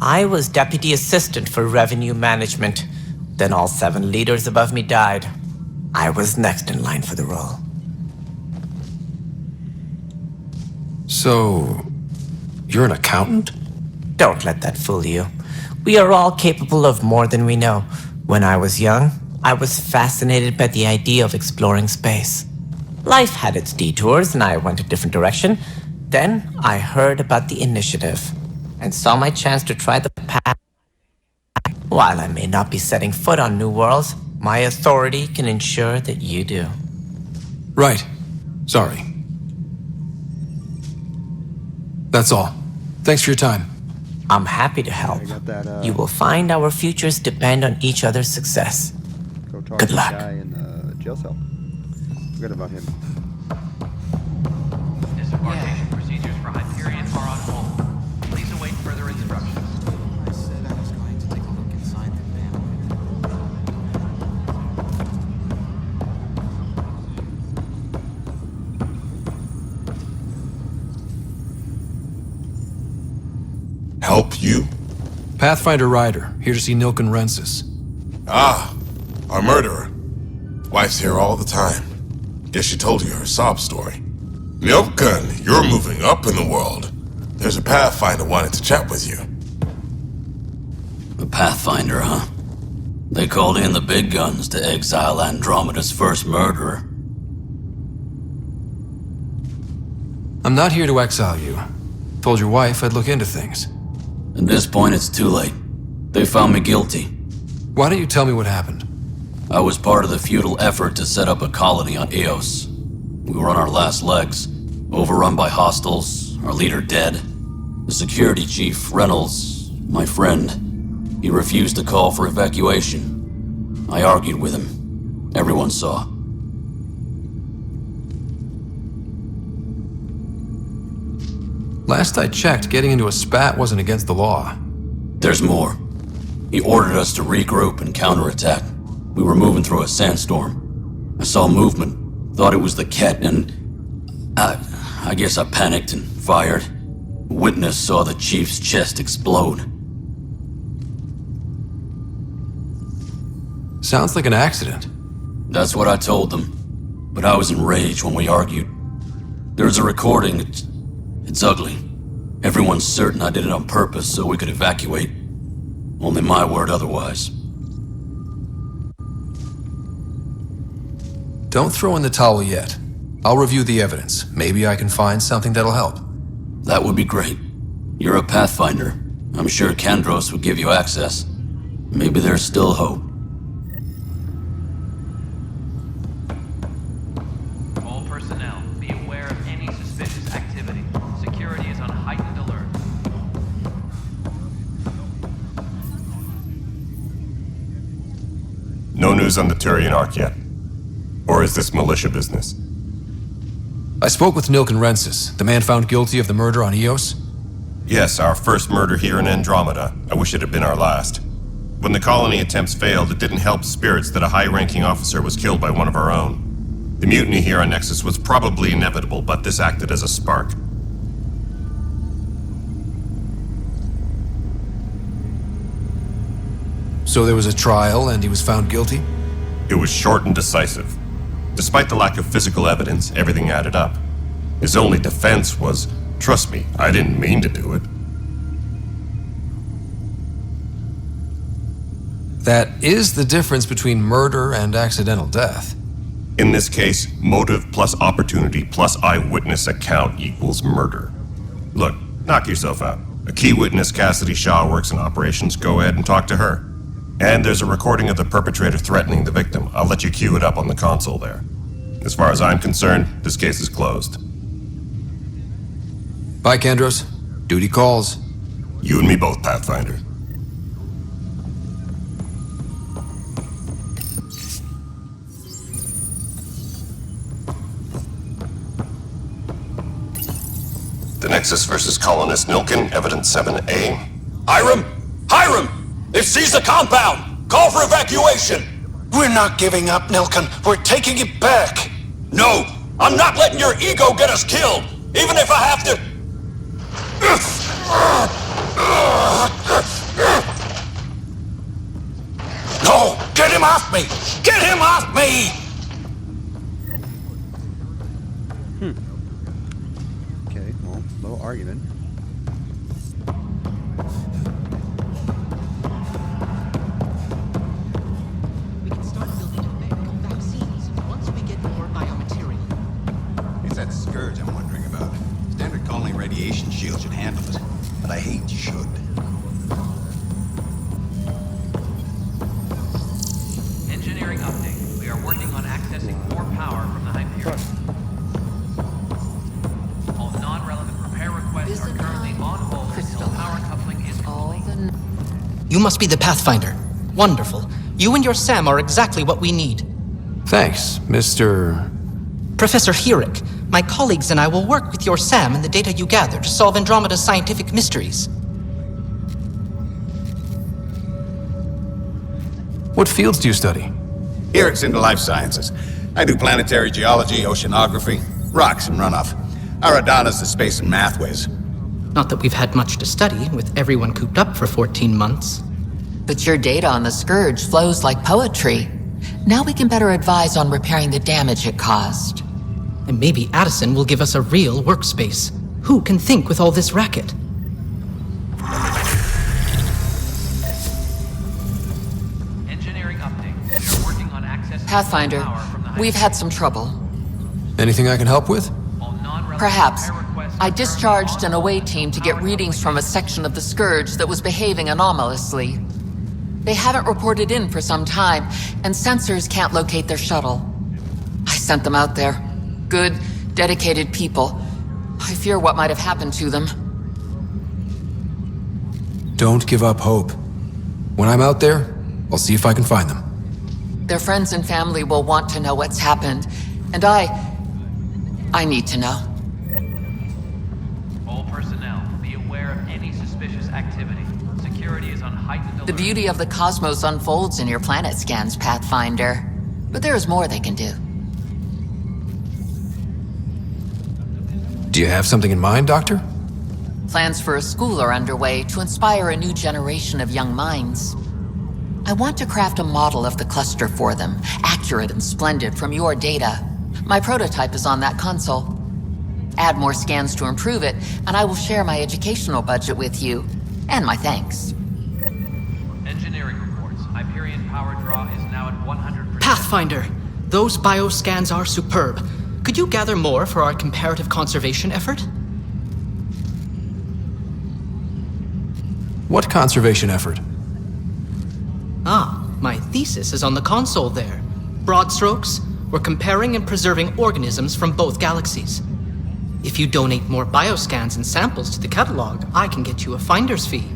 I was deputy assistant for revenue management. Then all 7 leaders above me died. I was next in line for the role. So, you're an accountant? Don't let that fool you. We are all capable of more than we know. When I was young, I was fascinated by the idea of exploring space. Life had its detours and I went a different direction. Then I heard about the initiative and saw my chance to try the path. While I may not be setting foot on new worlds, my authority can ensure that you do. Right. Sorry. That's all. Thanks for your time. I'm happy to help. You will find our futures depend on each other's success. Go talk Good to the luck. guy in the jail cell. Forget about him. Disembarkation procedures for Hyperion are on hold. Please await further instructions. I said I was going to take a look inside the Help you? Pathfinder Ryder, here to see Nilken Rensis. Ah, our murderer. Wife's here all the time. Guess she told you her sob story. Nilken, you're moving up in the world. There's a Pathfinder wanting to chat with you. The Pathfinder, huh? They called in the big guns to exile Andromeda's first murderer. I'm not here to exile you. Told your wife I'd look into things. At this point, it's too late. They found me guilty. Why don't you tell me what happened? I was part of the futile effort to set up a colony on Eos. We were on our last legs, overrun by hostiles, our leader dead. The security chief, Reynolds, my friend, he refused to call for evacuation. I argued with him. Everyone saw. Last I checked, getting into a spat wasn't against the law. There's more. He ordered us to regroup and counterattack. We were moving through a sandstorm. I saw movement, thought it was the Ket, and I guess I panicked and fired. Witness saw the chief's chest explode. Sounds like an accident. That's what I told them. But I was enraged when we argued. There's a recording. It's ugly. Everyone's certain I did it on purpose so we could evacuate. Only my word otherwise. Don't throw in the towel yet. I'll review the evidence. Maybe I can find something that'll help. That would be great. You're a Pathfinder. I'm sure Kandros would give you access. Maybe there's still hope. All personnel, be aware of any suspicious activity. Security is on heightened alert. No news on the Turian Ark yet? Or is this militia business? I spoke with Nilken Rensis, the man found guilty of the murder on Eos. Yes, our first murder here in Andromeda. I wish it had been our last. When the colony attempts failed, it didn't help spirits that a high-ranking officer was killed by one of our own. The mutiny here on Nexus was probably inevitable, but this acted as a spark. So there was a trial and he was found guilty? It was short and decisive. Despite the lack of physical evidence, everything added up. His only defense was, "Trust me, I didn't mean to do it." That is the difference between murder and accidental death. In this case, motive plus opportunity plus eyewitness account equals murder. Look, knock yourself out. A key witness, Cassidy Shaw, works in operations. Go ahead and talk to her. And there's a recording of the perpetrator threatening the victim. I'll let you cue it up on the console there. As far as I'm concerned, this case is closed. Bye, Kandros. Duty calls. You and me both, Pathfinder. The Nexus versus Colonist Nilken, Evidence 7A. Hiram! Hiram! They've seized the compound! Call for evacuation! We're not giving up, Nilken. We're taking it back. No! I'm not letting your ego get us killed! Even if I have to... No! Get him off me! Get him off me! Okay, well, little argument. We can start building vaccines once we get more biomaterial. It's that scourge I'm wondering about. Standard colony radiation shield should handle it, but I hate should. Engineering update. We are working on accessing more power from the Hyperion. All non-relevant repair requests are currently on hold until power coupling is complete. You must be the Pathfinder. Wonderful. You and your Sam are exactly what we need. Thanks, Mr. Professor Herrick, my colleagues and I will work with your Sam and the data you gather to solve Andromeda's scientific mysteries. What fields do you study? Herrick's into life sciences. I do planetary geology, oceanography, rocks and runoff. Aradana's the space and math whiz. Not that we've had much to study, with everyone cooped up for 14 months. But your data on the Scourge flows like poetry. Now we can better advise on repairing the damage it caused. And maybe Addison will give us a real workspace. Who can think with all this racket? Engineering update. We are working on accessing Pathfinder, power from the we've had some trouble. Anything I can help with? Perhaps. I discharged an away team to get readings from a section of the Scourge that was behaving anomalously. They haven't reported in for some time, and sensors can't locate their shuttle. I sent them out there. Good, dedicated people. I fear what might have happened to them. Don't give up hope. When I'm out there, I'll see if I can find them. Their friends and family will want to know what's happened, and I need to know. All personnel, be aware of any suspicious activity. Security is on heightened alert. The beauty of the cosmos unfolds in your planet scans, Pathfinder. But there is more they can do. Do you have something in mind, Doctor? Plans for a school are underway to inspire a new generation of young minds. I want to craft a model of the cluster for them, accurate and splendid from your data. My prototype is on that console. Add more scans to improve it, and I will share my educational budget with you. And my thanks. Engineering reports. Hyperion power draw is now at 100%. Pathfinder! Those bioscans are superb. could you gather more for our comparative conservation effort? What conservation effort? Ah, my thesis is on the console there. Broad strokes, we're comparing and preserving organisms from both galaxies. If you donate more bioscans and samples to the catalog, I can get you a finder's fee.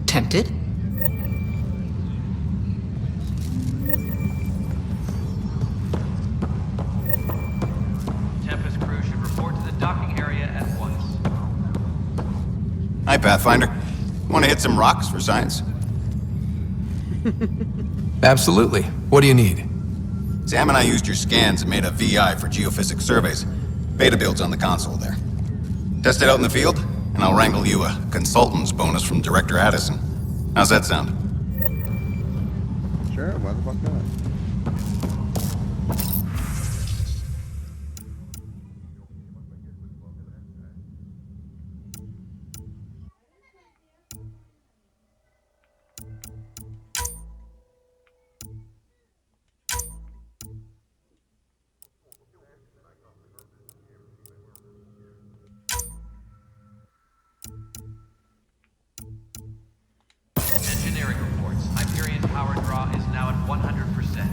Tempted? Tempest crew should report to the docking area at once. Hi, Pathfinder. Want to hit some rocks for science? Absolutely. What do you need? Sam and I used your scans and made a VI for geophysics surveys. Beta builds on the console there. Test it out in the field, and I'll wrangle you a consultant's bonus from Director Addison. How's that sound? Sure, why the fuck not? Engineering reports. Hyperion power draw is now at 100%.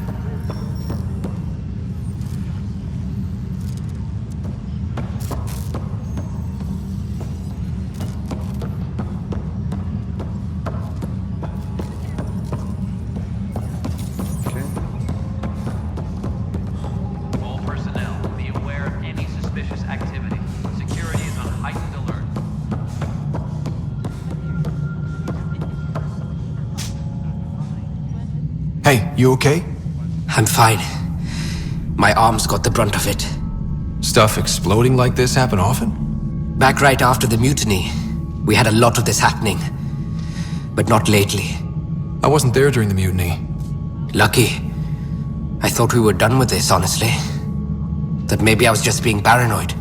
All personnel, be aware of any suspicious activity. Security is on heightened alert. Hey, you okay? I'm fine. My arms got the brunt of it. Stuff exploding like this happen often? Back right after the mutiny, we had a lot of this happening. But not lately. I wasn't there during the mutiny. Lucky. I thought we were done with this, honestly. That maybe I was just being paranoid.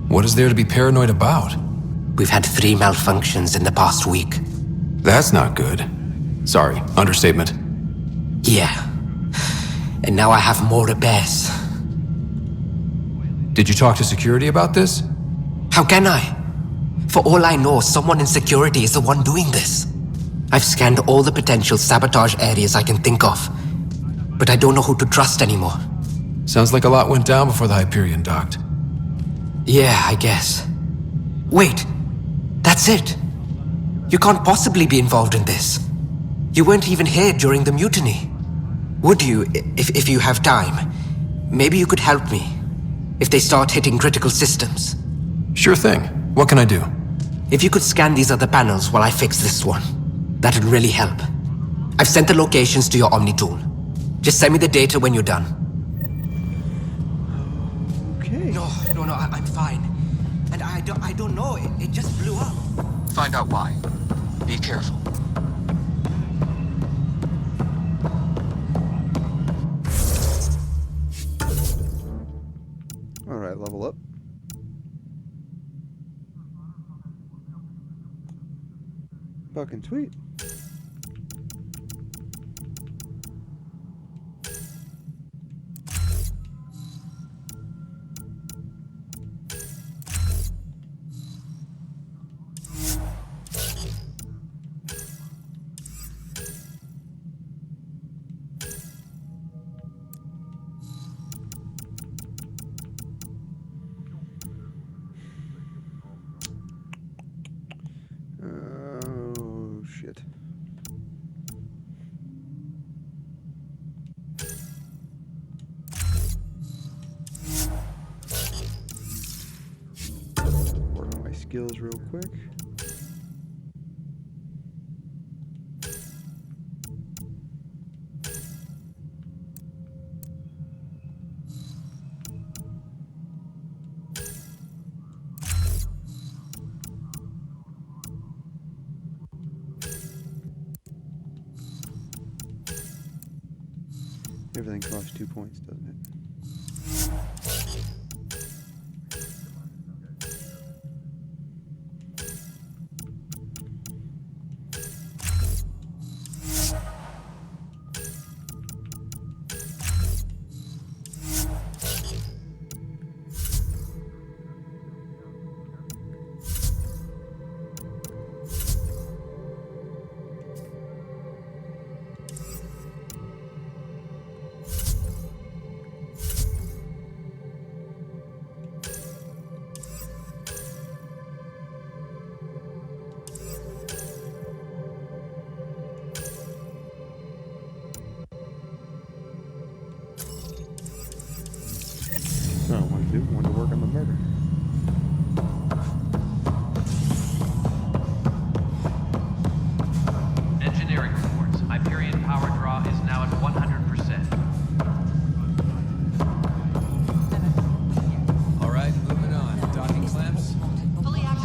What is there to be paranoid about? We've had 3 malfunctions in the past week. That's not good. Sorry, understatement. Yeah. And now I have more repairs. Did you talk to security about this? How can I? For all I know, someone in security is the one doing this. I've scanned all the potential sabotage areas I can think of. But I don't know who to trust anymore. Sounds like a lot went down before the Hyperion docked. Yeah, I guess. Wait. That's it. You can't possibly be involved in this. You weren't even here during the mutiny. Would you, if you have time? Maybe you could help me. If they start hitting critical systems. Sure thing. What can I do? If you could scan these other panels while I fix this one, that'd really help. I've sent the locations to your Omni tool. Just send me the data when you're done. Okay. No, I'm fine. And I don't know, it just blew up. Find out why. Be careful. Alright, level up. Fucking sweet. Oh, shit. Work on my skills real quick. Everything costs 2 points, doesn't it?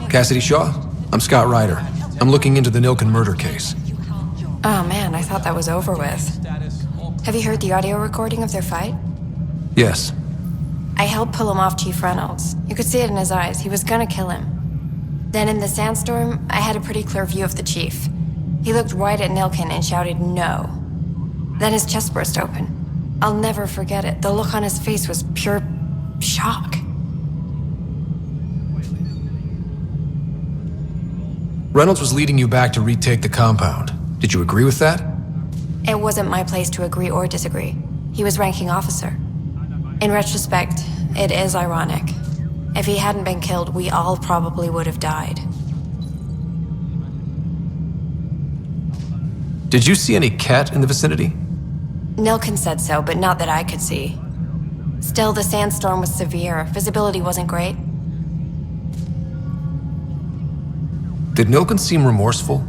Cassidy Shaw? I'm Scott Ryder. I'm looking into the Nilken murder case. Oh man, I thought that was over with. Have you heard the audio recording of their fight? Yes. I helped pull him off Chief Reynolds. You could see it in his eyes. He was gonna kill him. Then in the sandstorm, I had a pretty clear view of the chief. He looked right at Nilken and shouted no. Then his chest burst open. I'll never forget it. The look on his face was pure shock. Reynolds was leading you back to retake the compound. Did you agree with that? It wasn't my place to agree or disagree. He was ranking officer. In retrospect, it is ironic. If he hadn't been killed, we all probably would have died. Did you see any cat in the vicinity? Nilken said so, but not that I could see. Still, the sandstorm was severe. Visibility wasn't great. Did Nilken seem remorseful?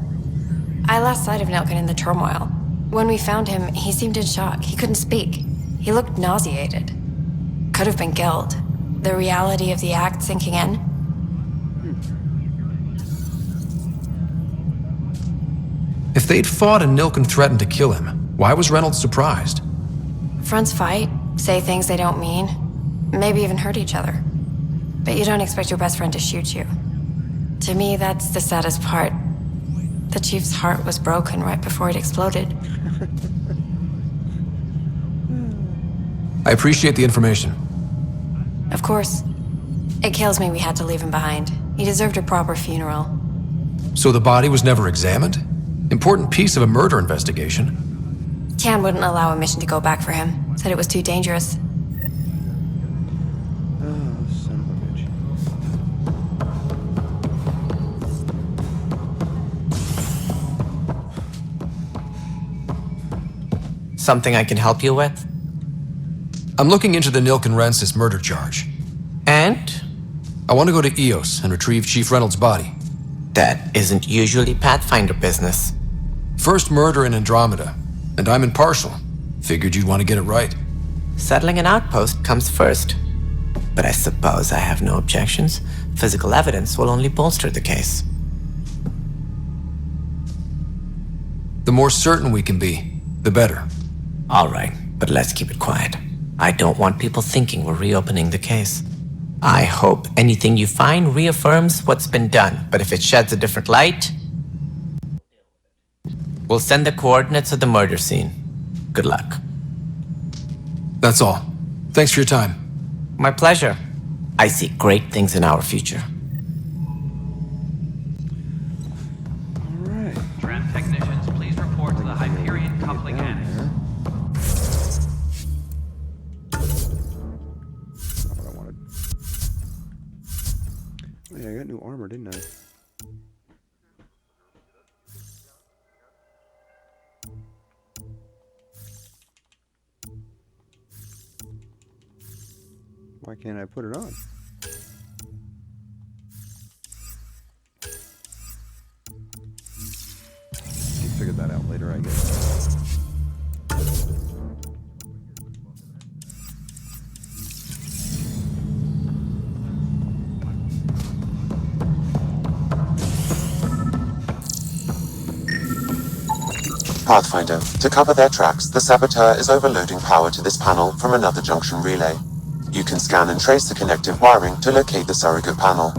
I lost sight of Nilken in the turmoil. When we found him, he seemed in shock. He couldn't speak. He looked nauseated. Could have been guilt. The reality of the act sinking in. If they'd fought and Nilken threatened to kill him, why was Reynolds surprised? Fronts fight, say things they don't mean, maybe even hurt each other. But you don't expect your best friend to shoot you. To me, that's the saddest part. The chief's heart was broken right before it exploded. I appreciate the information. Of course. It kills me we had to leave him behind. He deserved a proper funeral. So the body was never examined? Important piece of a murder investigation. Tian wouldn't allow a mission to go back for him. Said it was too dangerous. Oh, son of a bitch. Something I can help you with? I'm looking into the Nilken Rensis murder charge. And? I want to go to EOS and retrieve Chief Reynolds' body. That isn't usually Pathfinder business. First murder in Andromeda, and I'm impartial. Figured you'd want to get it right. Settling an outpost comes first. But I suppose I have no objections. Physical evidence will only bolster the case. The more certain we can be, the better. All right, but let's keep it quiet. I don't want people thinking we're reopening the case. I hope anything you find reaffirms what's been done, but if it sheds a different light, we'll send the coordinates of the murder scene. Good luck. That's all. Thanks for your time. My pleasure. I see great things in our future. Alright. Tram technicians, please report to the Hyperion coupling annex. Not what I wanted. Oh yeah, I got new armor, didn't I? Why can't I put it on? I'll figure that out later, I guess. Pathfinder, to cover their tracks, the saboteur is overloading power to this panel from another junction relay. You can scan and trace the connective wiring to locate the surrogate panel.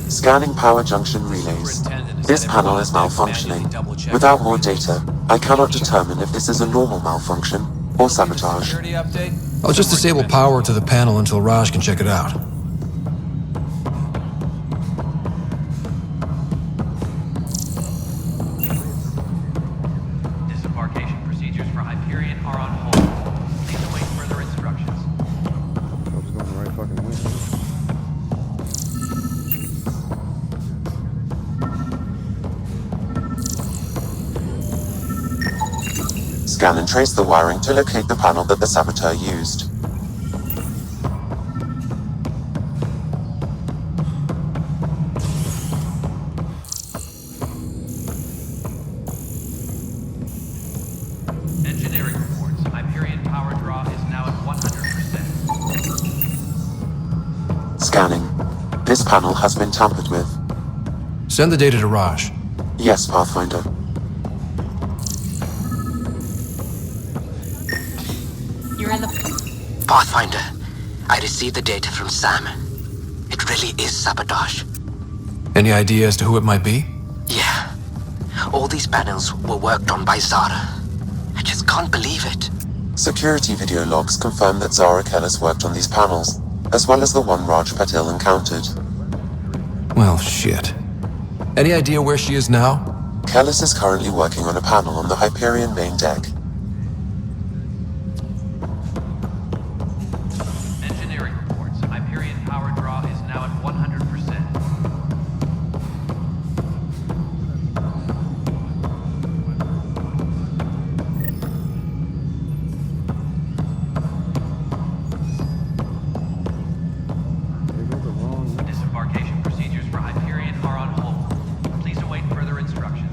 Scanning power junction relays. This panel is malfunctioning. Without more data, I cannot determine if this is a normal malfunction or sabotage. I'll just disable power to the panel until Raj can check it out. Disembarkation procedures for Hyperion are on hold. Please await further instructions. I was going the right fucking way. Scan and trace the wiring to locate the panel that the saboteur used. Scanning. This panel has been tampered with. Send the data to Raj. Yes, Pathfinder. You're in the... Pathfinder, I received the data from Sam. It really is sabotage. Any idea as to who it might be? Yeah. All these panels were worked on by Zara. I just can't believe it. Security video logs confirm that Zara Kellis worked on these panels, as well as the one Raj Patil encountered. Well, shit. Any idea where she is now? Kellis is currently working on a panel on the Hyperion main deck. Engineering reports. Hyperion power draw is now at 100%. Disembarkation procedures for Hyperion are on hold. Please await further instructions.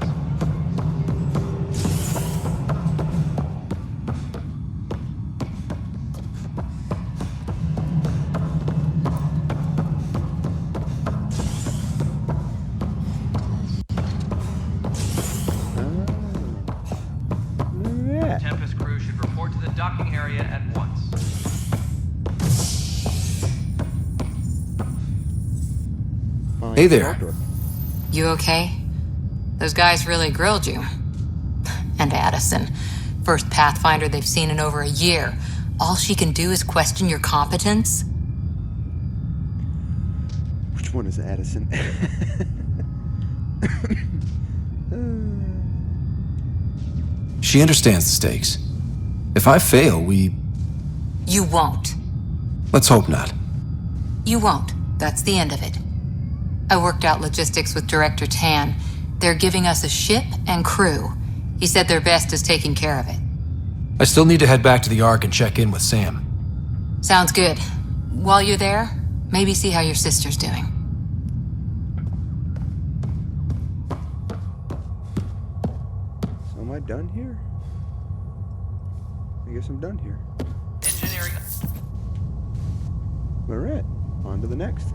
Tempest crew should report to the docking area at once. Hey there. You okay? Those guys really grilled you. And Addison. First Pathfinder they've seen in over a year. All she can do is question your competence? Which one is Addison? She understands the stakes. If I fail, You won't. Let's hope not. You won't. That's the end of it. I worked out logistics with Director Tan. They're giving us a ship and crew. He said their best is taking care of it. I still need to head back to the Ark and check in with Sam. Sounds good. While you're there, maybe see how your sister's doing. So am I done here? I guess I'm done here. Engineering. Alright, on to the next.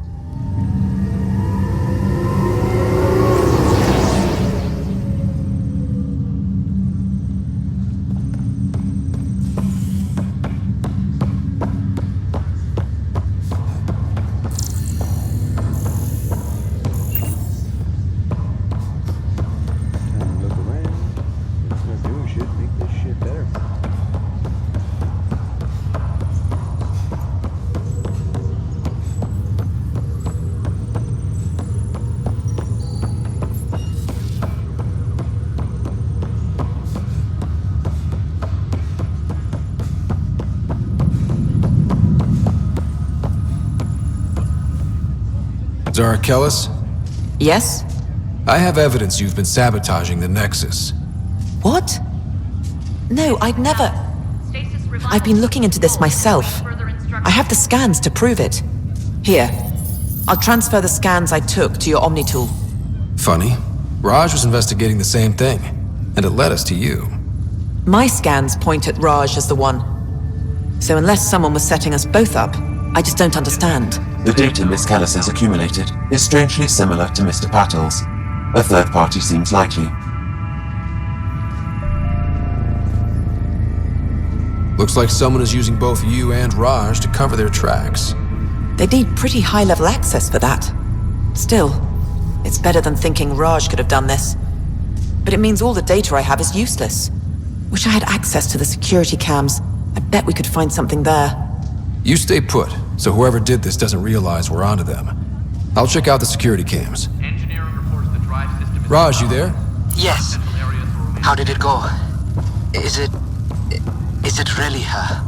Zara Kellis? Yes? I have evidence you've been sabotaging the Nexus. What? No, I'd never... I've been looking into this myself. I have the scans to prove it. Here, I'll transfer the scans I took to your Omni tool. Funny. Raj was investigating the same thing, and it led us to you. My scans point at Raj as the one. So unless someone was setting us both up, I just don't understand. The data Miss Kellis has accumulated is strangely similar to Mr. Patil's. A third party seems likely. Looks like someone is using both you and Raj to cover their tracks. They'd need pretty high-level access for that. Still, it's better than thinking Raj could have done this. But it means all the data I have is useless. Wish I had access to the security cams. I bet we could find something there. You stay put, so whoever did this doesn't realize we're onto them. I'll check out the security cams. Engineering reports the drive system is... Raj, you there? Yes. How did it go? Is it really her?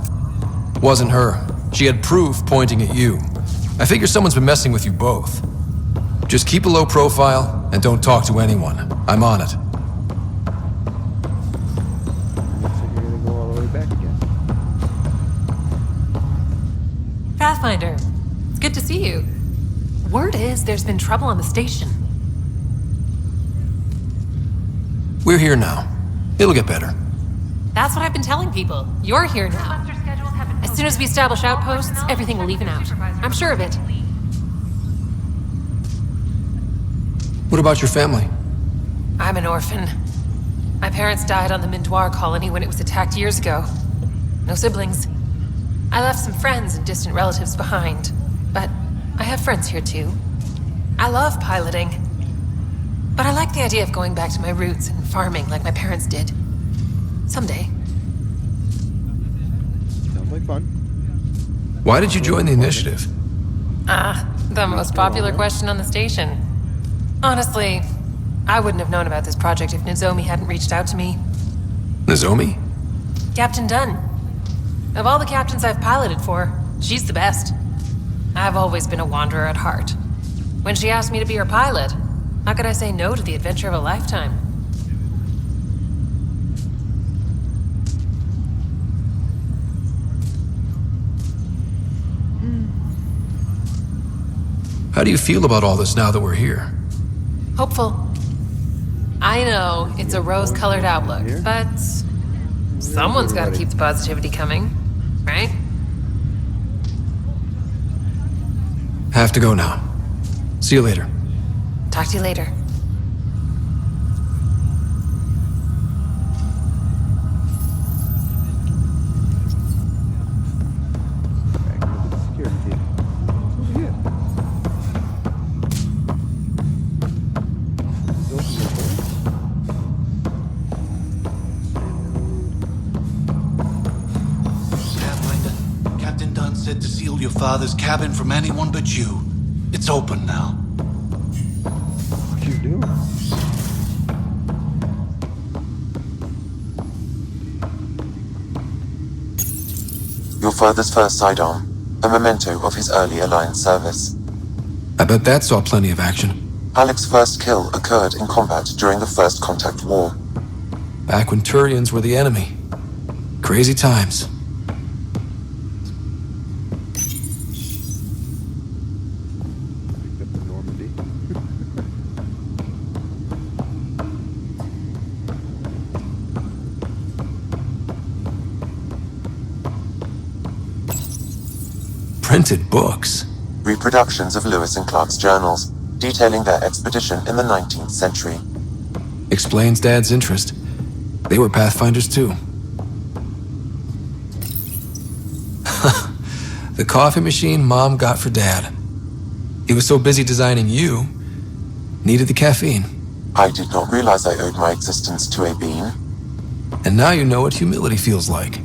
Wasn't her. She had proof pointing at you. I figure someone's been messing with you both. Just keep a low profile and don't talk to anyone. I'm on it. Looks like you're gonna go all the way back again. Pathfinder, it's good to see you. Word is there's been trouble on the station. We're here now. It'll get better. That's what I've been telling people. You're here now. As soon as we establish outposts, everything will even out. I'm sure of it. What about your family? I'm an orphan. My parents died on the Mindoir colony when it was attacked years ago. No siblings. I left some friends and distant relatives behind, but I have friends here too. I love piloting, but I like the idea of going back to my roots and farming like my parents did. Someday. Sounds like fun. Why did you join the initiative? The most popular question on the station. Honestly, I wouldn't have known about this project if Nozomi hadn't reached out to me. Nozomi? Captain Dunn. Of all the captains I've piloted for, she's the best. I've always been a wanderer at heart. When she asked me to be her pilot, how could I say no to the adventure of a lifetime? How do you feel about all this now that we're here? Hopeful. I know it's a rose-colored outlook, but someone's got to keep the positivity coming, right? Have to go now. See you later. Talk to you later. Captain Dunn said to seal your father's cabin from anyone but you. It's open now. What you doing? Your father's first sidearm, a memento of his early Alliance service. I bet that saw plenty of action. Alec's first kill occurred in combat during the First Contact War. Back when Turians were the enemy. Crazy times. Printed books. Reproductions of Lewis and Clark's journals, detailing their expedition in the 19th century. Explains Dad's interest. They were Pathfinders too. The coffee machine Mom got for Dad. He was so busy designing you, needed the caffeine. I did not realize I owed my existence to a bean. And now you know what humility feels like.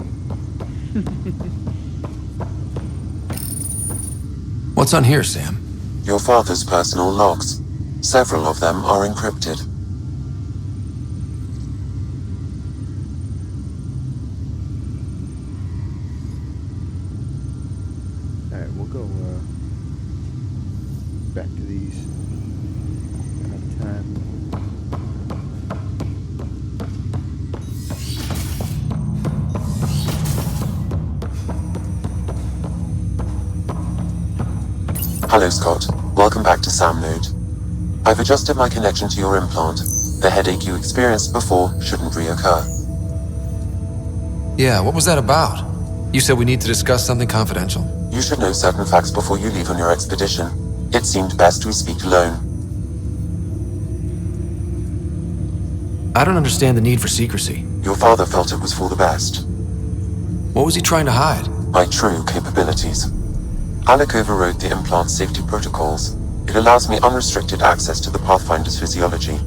What's on here, Sam? Your father's personal logs. Several of them are encrypted. Alright, we'll go back to these. Out of time. Hello, Scott. Welcome back to Sam Node. I've adjusted my connection to your implant. The headache you experienced before shouldn't reoccur. Yeah, what was that about? You said we need to discuss something confidential. You should know certain facts before you leave on your expedition. It seemed best we speak alone. I don't understand the need for secrecy. Your father felt it was for the best. What was he trying to hide? My true capabilities. Alec overrode the implant's safety protocols. It allows me unrestricted access to the Pathfinder's physiology.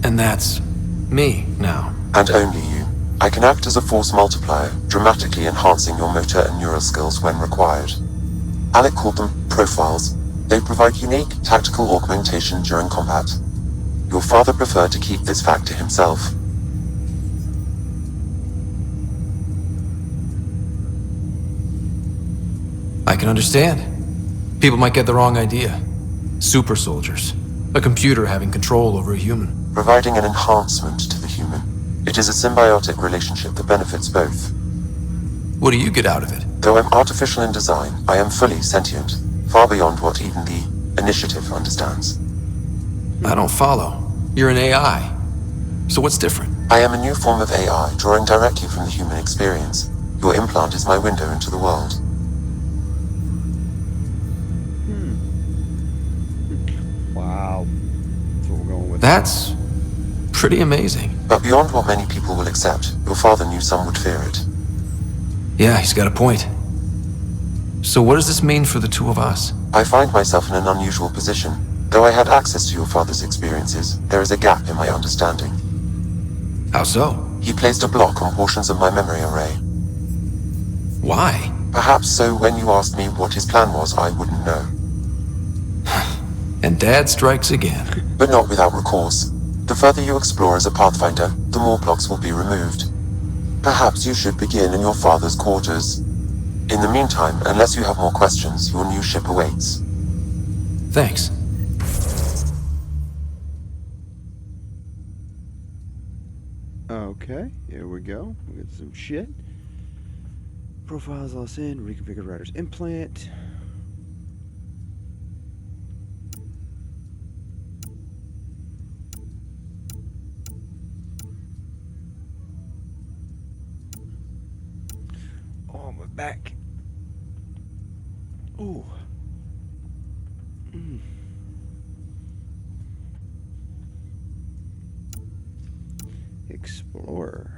And that's me now. And only you. I can act as a force multiplier, dramatically enhancing your motor and neural skills when required. Alec called them profiles. They provide unique tactical augmentation during combat. Your father preferred to keep this fact to himself. I can understand. People might get the wrong idea. Super soldiers. A computer having control over a human. Providing an enhancement to the human. It is a symbiotic relationship that benefits both. What do you get out of it? Though I'm artificial in design, I am fully sentient, far beyond what even the Initiative understands. I don't follow. You're an AI. So what's different? I am a new form of AI, drawing directly from the human experience. Your implant is my window into the world. Wow. That's pretty amazing. But beyond what many people will accept, your father knew some would fear it. Yeah, he's got a point. So what does this mean for the two of us? I find myself in an unusual position. Though I had access to your father's experiences, there is a gap in my understanding. How so? He placed a block on portions of my memory array. Why? Perhaps so when you asked me what his plan was, I wouldn't know. And Dad strikes again. But not without recourse. The further you explore as a Pathfinder, the more blocks will be removed. Perhaps you should begin in your father's quarters. In the meantime, unless you have more questions, your new ship awaits. Thanks. Okay, here we go. We got some shit. Profiles lost in, reconfigure writer's implant. Oh, my back. Ooh. Explorer.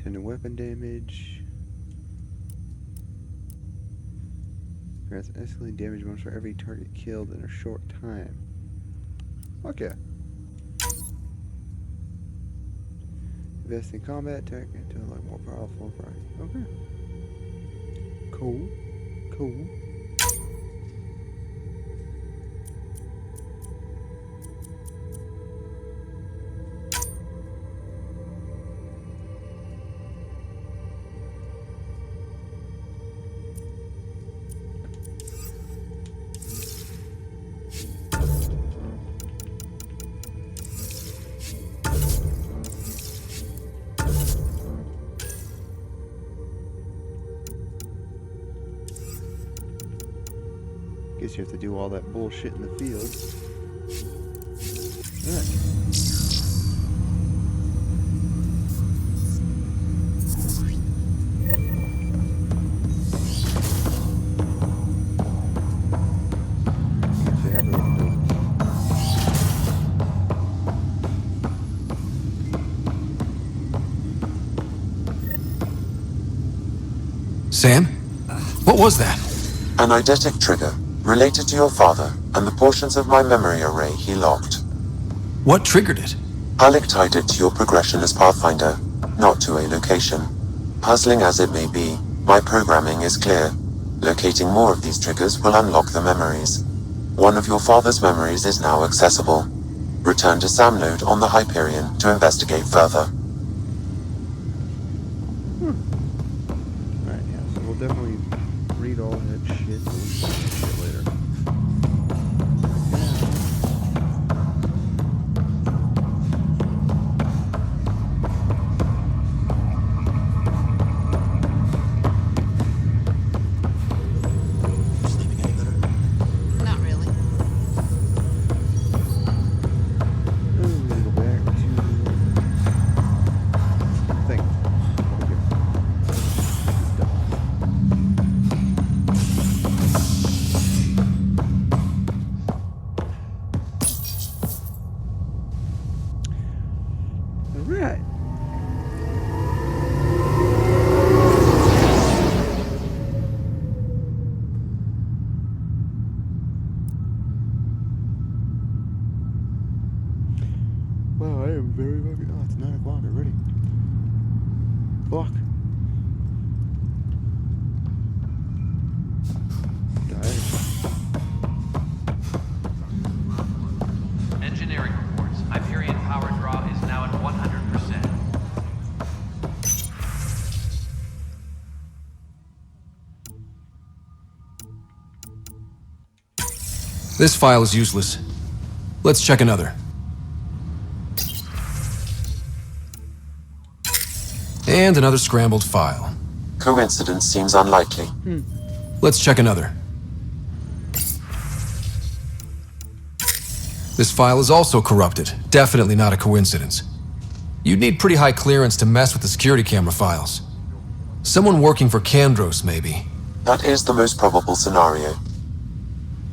And weapon damage. Grants escalating damage bonus for every target killed in a short time. Okay. Invest in combat attack until like more powerful. Okay. Cool. Cool. Guess you have to do all that bullshit in the field. Alright. Sam? What was that? An eidetic trigger, related to your father, and the portions of my memory array he locked. What triggered it? Alec tied it to your progression as Pathfinder, not to a location. Puzzling as it may be, my programming is clear. Locating more of these triggers will unlock the memories. One of your father's memories is now accessible. Return to Sam Node on the Hyperion to investigate further. Alright, yeah, so we'll definitely read all that shit later. Not really. Go back to thing. Okay. This file is useless. Let's check another. And another scrambled file. Coincidence seems unlikely. Let's check another. This file is also corrupted. Definitely not a coincidence. You'd need pretty high clearance to mess with the security camera files. Someone working for Kandros, maybe. That is the most probable scenario.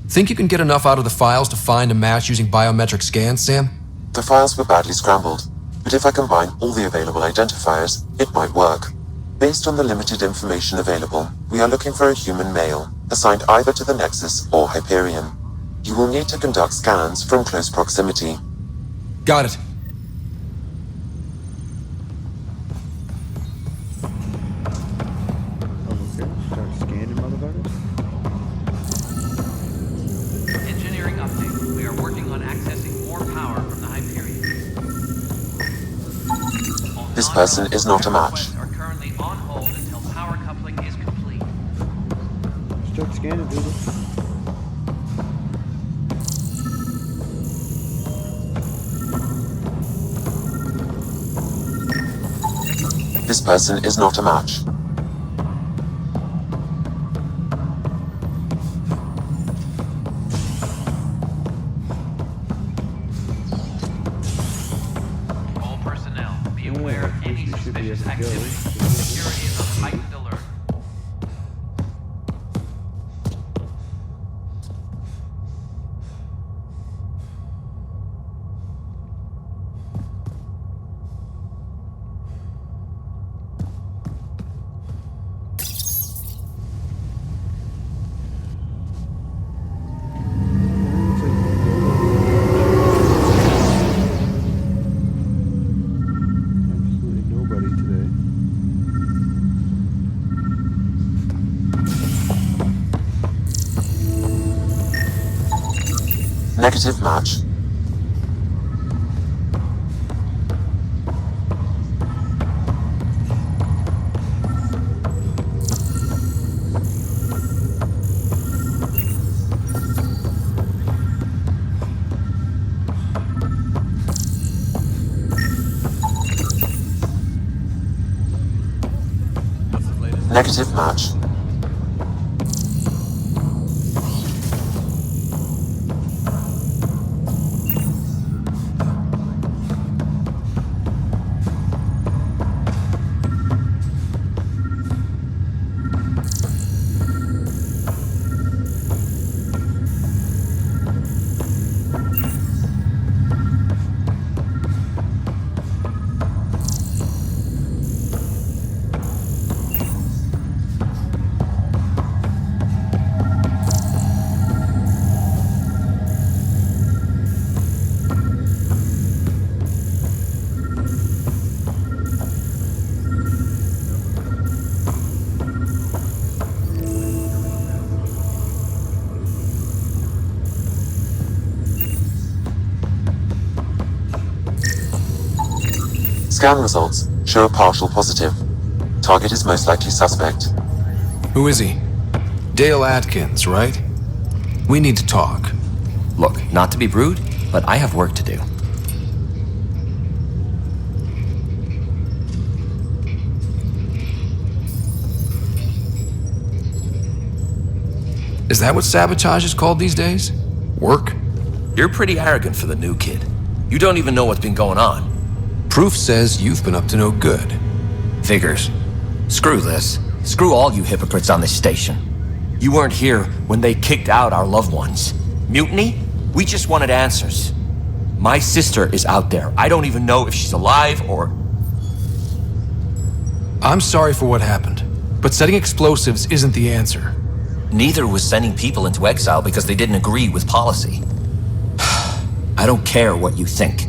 Think you can get enough out of the files to find a match using biometric scans, Sam? The files were badly scrambled, but if I combine all the available identifiers, it might work. Based on the limited information available, we are looking for a human male, assigned either to the Nexus or Hyperion. You will need to conduct scans from close proximity. Got it. Start scanning, motherfuckers. Engineering update. We are working on accessing more power from the Hyperion. This person is not a match. Are currently on hold until power coupling is complete. Start scanning, dude. This person is not a match. All personnel, be aware of any suspicious activity. Security is on heightened alert. Negative match. Negative match. Scan results show a partial positive. Target is most likely suspect. Who is he? Dale Atkins, right? We need to talk. Look, not to be rude, but I have work to do. Is that what sabotage is called these days? Work? You're pretty arrogant for the new kid. You don't even know what's been going on. Proof says you've been up to no good. Figures. Screw this. Screw all you hypocrites on this station. You weren't here when they kicked out our loved ones. Mutiny? We just wanted answers. My sister is out there. I don't even know if she's alive or... I'm sorry for what happened, but setting explosives isn't the answer. Neither was sending people into exile because they didn't agree with policy. I don't care what you think.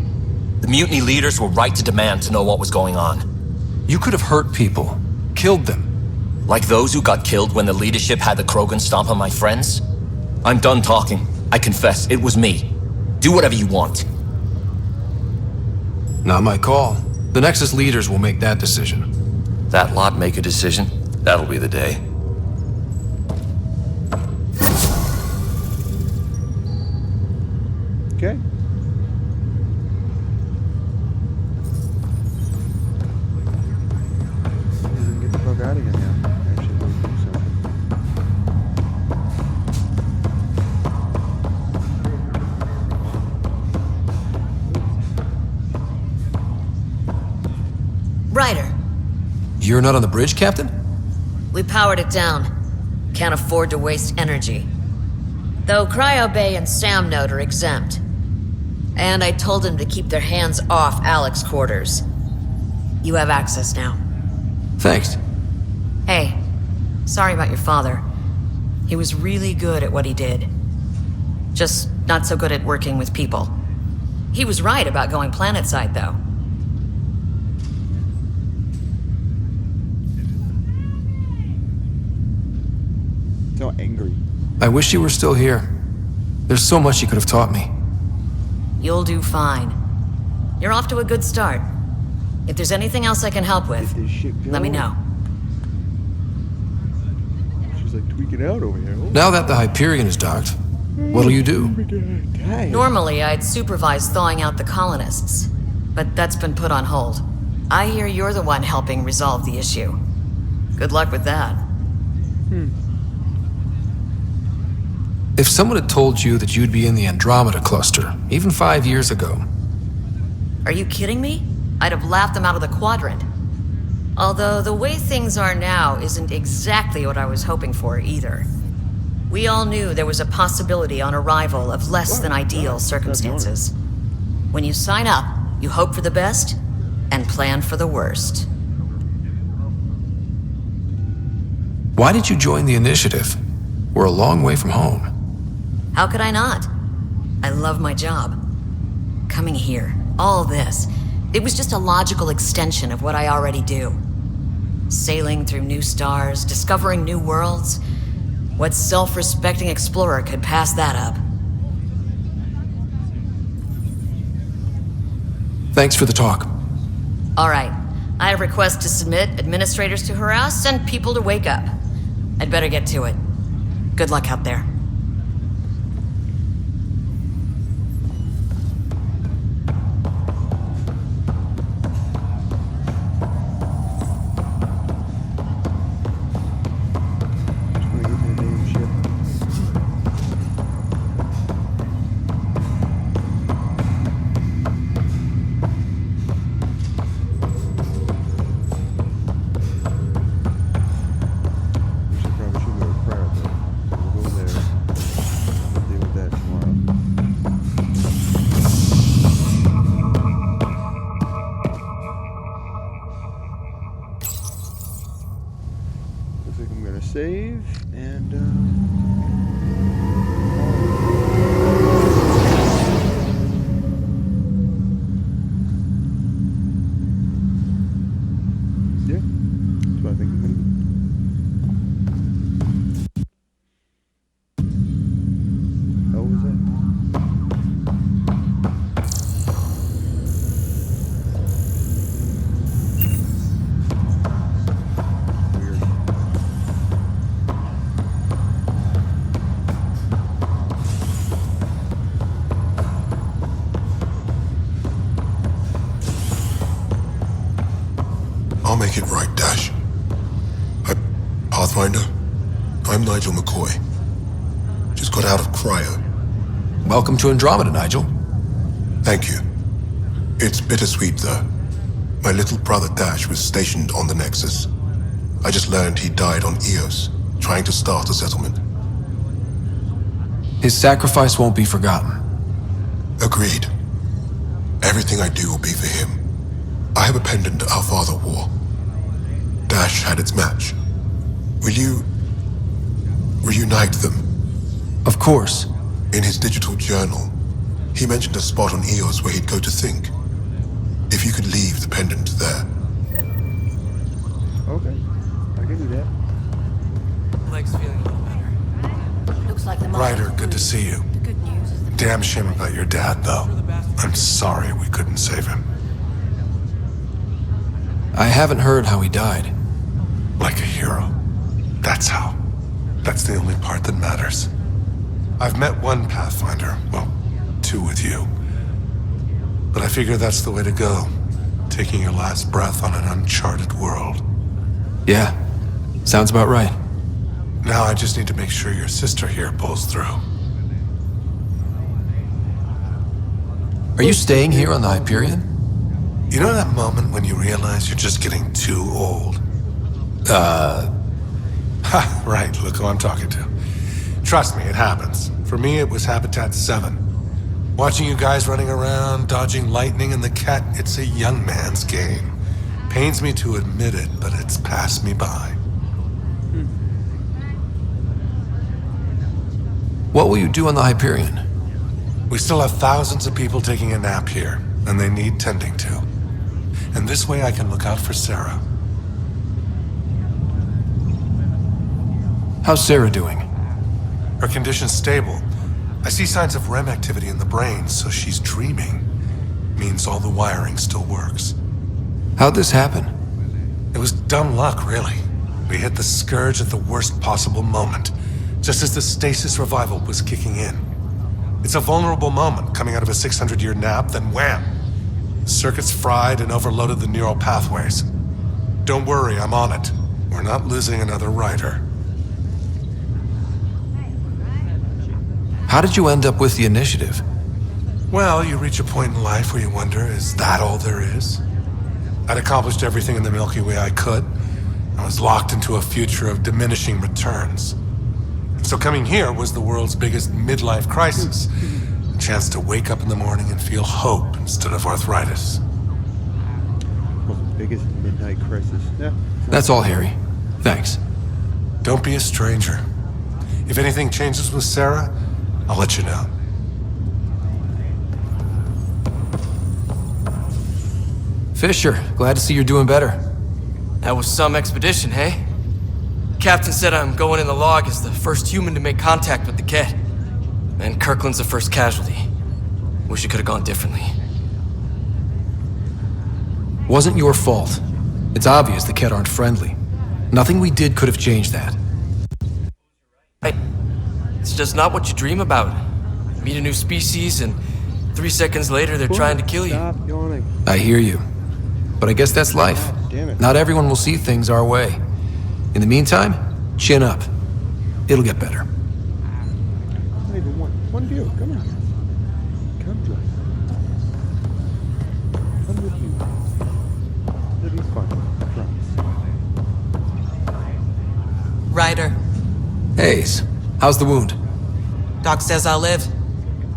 The mutiny leaders were right to demand to know what was going on. You could have hurt people, killed them. Like those who got killed when the leadership had the Krogan stomp on my friends? I'm done talking. I confess, it was me. Do whatever you want. Not my call. The Nexus leaders will make that decision. That lot make a decision? That'll be the day. fuck out of here now. Actually, go do something. Ryder, You're not on the bridge, Captain? we powered it down. Can't afford to waste energy. Though Cryo Bay and Sam Node are exempt. And I told them to keep their hands off Alec's quarters. You have access now. Thanks. Hey, sorry about your father. He was really good at what he did. Just not so good at working with people. He was right about going planetside, though. So angry. I wish you were still here. There's so much you could have taught me. You'll do fine. You're off to a good start. If there's anything else I can help with, let me know. She's like tweaking out over here. Now that the Hyperion is docked, what'll you do? Normally, I'd supervise thawing out the colonists, but that's been put on hold. I hear you're the one helping resolve the issue. Good luck with that. If someone had told you that you'd be in the Andromeda cluster, even 5 years ago. Are you kidding me? I'd have laughed them out of the quadrant. Although the way things are now isn't exactly what I was hoping for either. We all knew there was a possibility on arrival of less than ideal circumstances. When you sign up, you hope for the best and plan for the worst. Why did you join the initiative? We're a long way from home. How could I not? I love my job. Coming here, all this, it was just a logical extension of what I already do. Sailing through new stars, discovering new worlds. What self-respecting explorer could pass that up? Thanks for the talk. All right. I have requests to submit, administrators to harass, and people to wake up. I'd better get to it. Good luck out there. Save and yeah, that's what I think I'm gonna do. How was that? I'll make it right, Dash. Pathfinder, I'm Nigel McCoy. Just got out of cryo. Welcome to Andromeda, Nigel. Thank you. It's bittersweet, though. My little brother Dash was stationed on the Nexus. I just learned he died on Eos, trying to start a settlement. His sacrifice won't be forgotten. Agreed. Everything I do will be for him. I have a pendant our father wore. Dash had its match. Will you reunite them? Of course. In his digital journal, he mentioned a spot on Eos where he'd go to think. If you could leave the pendant there. Okay, I can do that. Leg's feeling a little better. Looks like the Ryder, good to see you. good news is the Damn shame about your dad, though. I'm sorry we couldn't save him. I haven't heard how he died. Like a hero. That's how. That's the only part that matters. I've met one Pathfinder, well, two with you. But I figure that's the way to go. Taking your last breath on an uncharted world. Yeah, Sounds about right. Now I just need to make sure your sister here pulls through. Are you staying here on the Hyperion? You know that moment when you realize you're just getting too old? Ha, right, look who I'm talking to. Trust me, it happens. For me, it was Habitat 7. Watching you guys running around, dodging lightning and the cat, it's a young man's game. Pains me to admit it, but it's passed me by. What will you do on the Hyperion? We still have thousands of people taking a nap here, and they need tending to. And this way I can look out for Sarah. How's Sarah doing? Her condition's stable. I see signs of REM activity in the brain, so she's dreaming. Means all the wiring still works. How'd this happen? It was dumb luck, really. We hit the Scourge at the worst possible moment, just as the stasis revival was kicking in. It's a vulnerable moment coming out of a 600-year nap, then wham! Circuits fried and overloaded the neural pathways. Don't worry, I'm on it. We're not losing another rider. How did you end up with the initiative? Well, you reach a point in life where you wonder, is that all there is? I'd accomplished everything in the Milky Way I could. I was locked into a future of diminishing returns. So coming here was the world's biggest midlife crisis. A chance to wake up in the morning and feel hope instead of arthritis. Well, the biggest midnight crisis. Yeah. That's all, Harry. Thanks. Don't be a stranger. If anything changes with Sarah, I'll let you know. Fisher, glad to see you're doing better. That was some expedition, hey? Captain said I'm going in the log as the first human to make contact with the Ket. And Kirkland's the first casualty. Wish it could have gone differently. Wasn't your fault. It's obvious the Ket aren't friendly. Nothing we did could have changed that. It's just not what you dream about. Meet a new species and 3 seconds later they're trying to kill you. Stop yawning. I hear you. But I guess that's life. Damn it. Not everyone will see things our way. In the meantime, chin up. It'll get better. Not even one view. Come on, guys. Come to us. Come with me. It'll be fun. I promise. Ryder. Hayes, how's the wound? Doc says I'll live.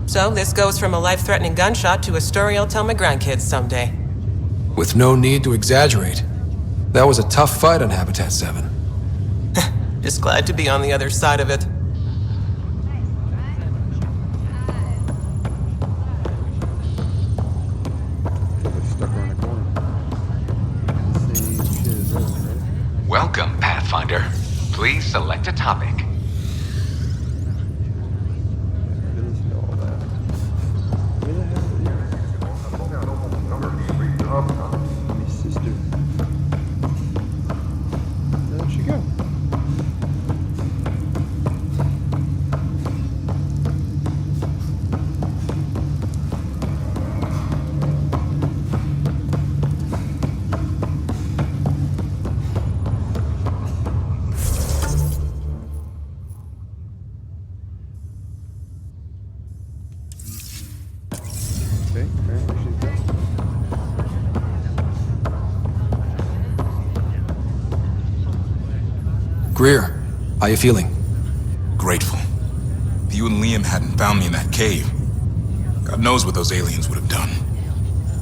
So this goes from a life-threatening gunshot to a story I'll tell my grandkids someday. With no need to exaggerate. That was a tough fight on Habitat 7. Just glad to be on the other side of it. Stuck around the corner. Same shit as us, right? Welcome, Pathfinder. Please select a topic. Listen to all that. Where the hell is my sister? Where'd she go? Okay, apparently she's gone. Greer, how you feeling? Grateful. If you and Liam hadn't found me in that cave, God knows what those aliens would have done.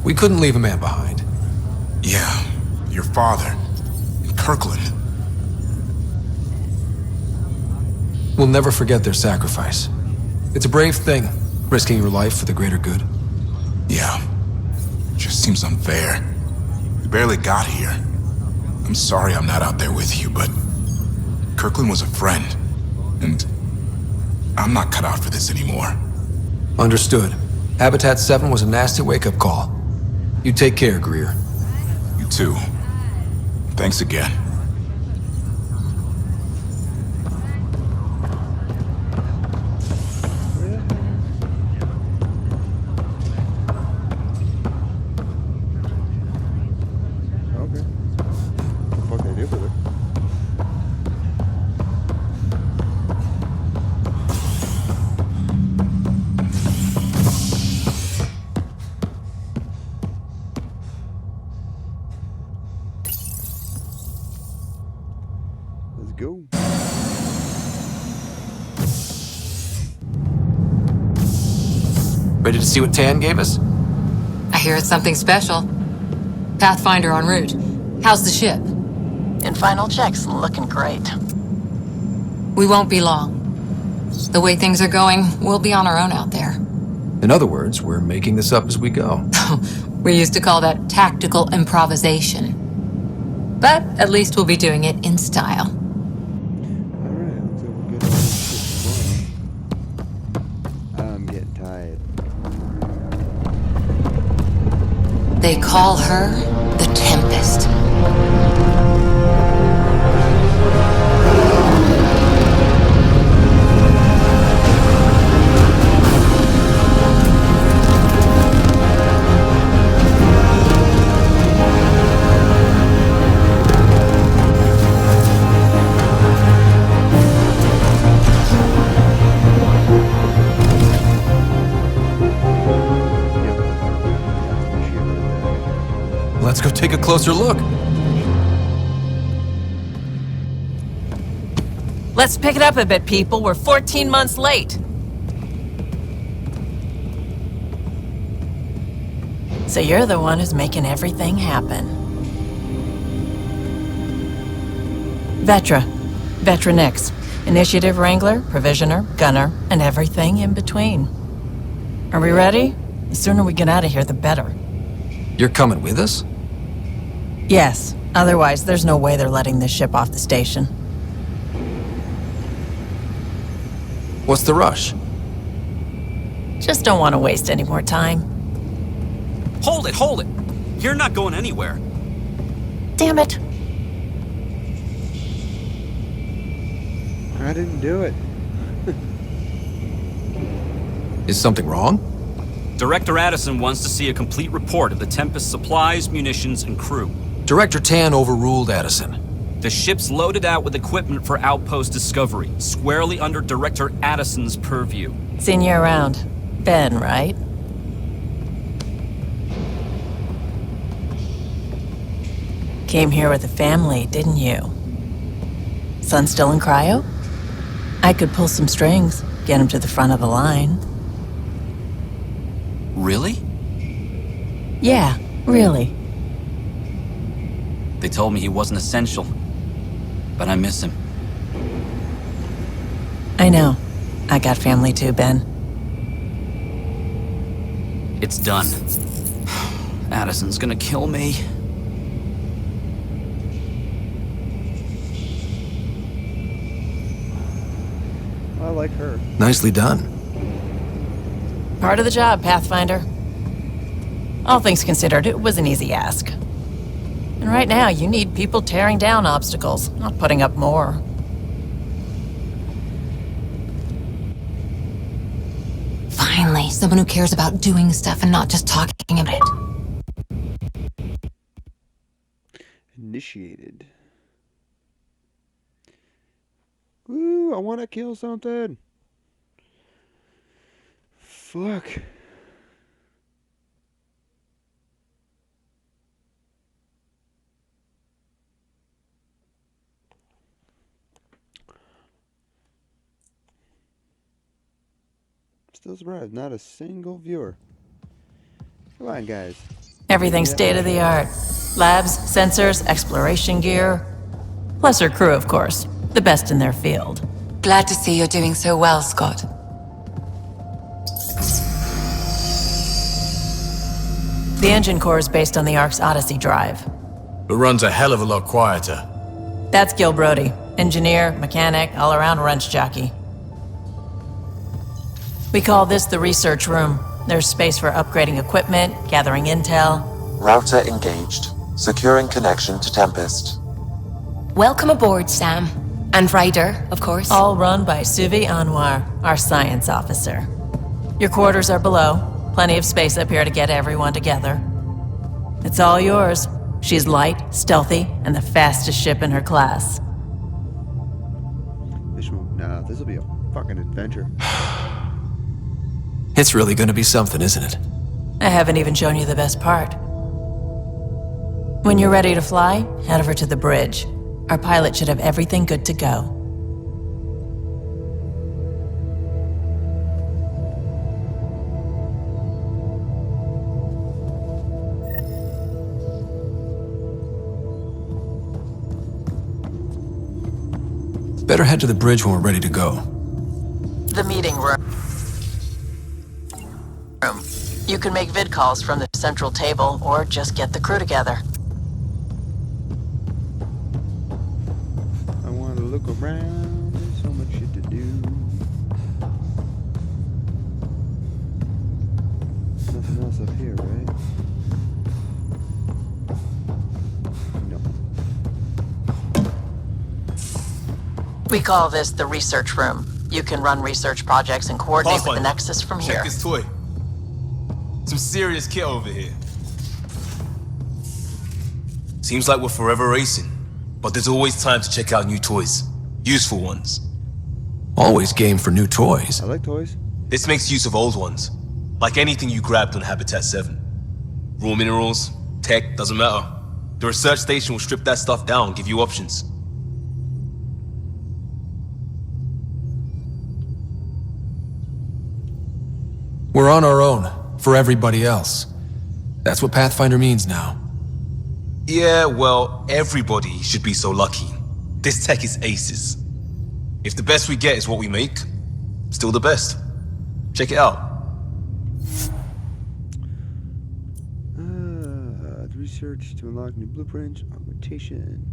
We couldn't leave a man behind. Yeah, your father, and Kirkland. We'll never forget their sacrifice. It's a brave thing, risking your life for the greater good. Yeah, just seems unfair. We barely got here. I'm sorry I'm not out there with you, but Kirkland was a friend, and I'm not cut out for this anymore. Understood. Habitat 7 was a nasty wake-up call. You take care, Greer. You too. Thanks again. Okay. What the fuck I do with it? Let's go. Ready to see what Tan gave us? I hear it's something special. Pathfinder en route. How's the ship? In final checks, looking great. We won't be long. The way things are going, we'll be on our own out there. In other words, we're making this up as we go. We used to call that tactical improvisation. But at least we'll be doing it in style. Alright, looks like we're getting this shit going. I'm getting tired. They call her the Tempest. Let's go take a closer look. Let's pick it up a bit, people. We're 14 months late. So you're the one who's making everything happen. Vetra. Vetronix. Initiative Wrangler, Provisioner, Gunner, and everything in between. Are we ready? The sooner we get out of here, the better. You're coming with us? Yes. Otherwise, there's no way they're letting this ship off the station. What's the rush? Just don't want to waste any more time. Hold it! You're not going anywhere. Damn it. I didn't do it. Is something wrong? Director Addison wants to see a complete report of the Tempest's supplies, munitions, and crew. Director Tan overruled Addison. The ship's loaded out with equipment for outpost discovery, squarely under Director Addison's purview. Seen you around. Ben, right? Came here with a family, didn't you? Son still in cryo? I could pull some strings, get him to the front of the line. Really? Yeah, really. They told me he wasn't essential, but I miss him. I know. I got family too, Ben. It's done. Addison's gonna kill me. I like her. Nicely done. Part of the job, Pathfinder. All things considered, it was an easy ask. And right now, you need people tearing down obstacles, not putting up more. Finally, someone who cares about doing stuff and not just talking about it. Initiated. Woo, I want to kill something. Fuck. Still surprised, not a single viewer. Come on, guys. Everything's state of the art. Labs, sensors, exploration gear. Plus her crew, of course. The best in their field. Glad to see you're doing so well, Scott. The engine core is based on the Ark's Odyssey drive. It runs a hell of a lot quieter. That's Gil Brody. Engineer, mechanic, all-around wrench jockey. We call this the research room. There's space for upgrading equipment, gathering intel. Router engaged. Securing connection to Tempest. Welcome aboard, Sam. And Ryder, of course. All run by Suvi Anwar, our science officer. Your quarters are below. Plenty of space up here to get everyone together. It's all yours. She's light, stealthy, and the fastest ship in her class. This'll be a fucking adventure. It's really gonna be something, isn't it? I haven't even shown you the best part. When you're ready to fly, head over to the bridge. Our pilot should have everything good to go. Better head to the bridge when we're ready to go. The meeting room. You can make vid calls from the central table or just get the crew together. I want to look around. There's so much shit to do. Nothing else up here, right? No. We call this the research room. You can run research projects and coordinate with the Nexus from here. Check this toy. Some serious kit over here. Seems like we're forever racing, but there's always time to check out new toys. Useful ones. Always game for new toys. I like toys. This makes use of old ones. Like anything you grabbed on Habitat 7. Raw minerals, tech, doesn't matter. The research station will strip that stuff down and give you options. We're on our own, for everybody else. That's what Pathfinder means now. Yeah, well, everybody should be so lucky. This tech is aces. If the best we get is what we make, still the best. Check it out. Research to unlock new blueprints, augmentation.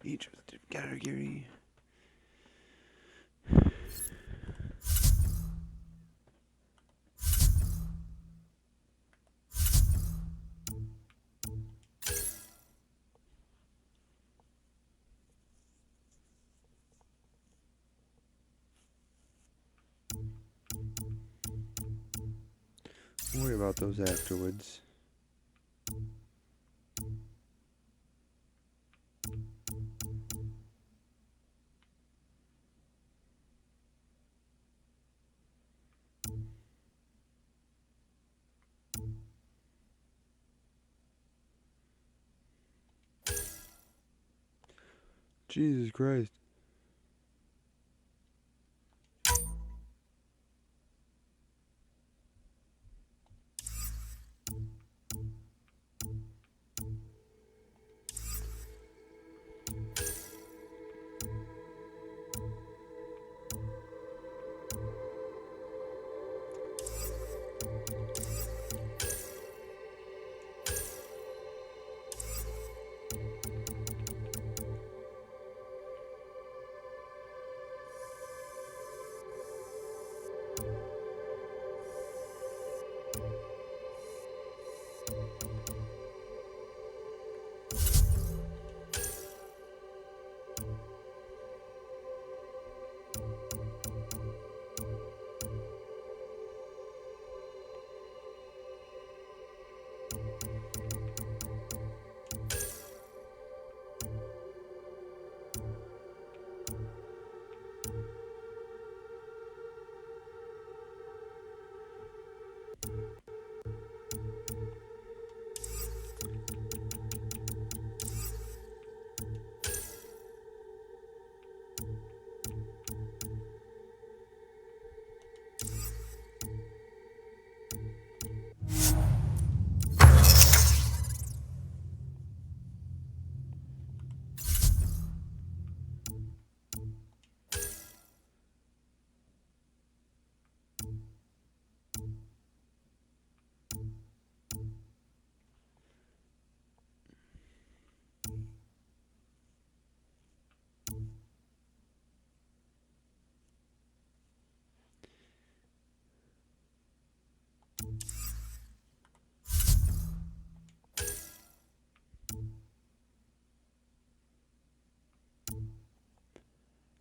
Each of the category. Don't worry about those afterwards. Jesus Christ.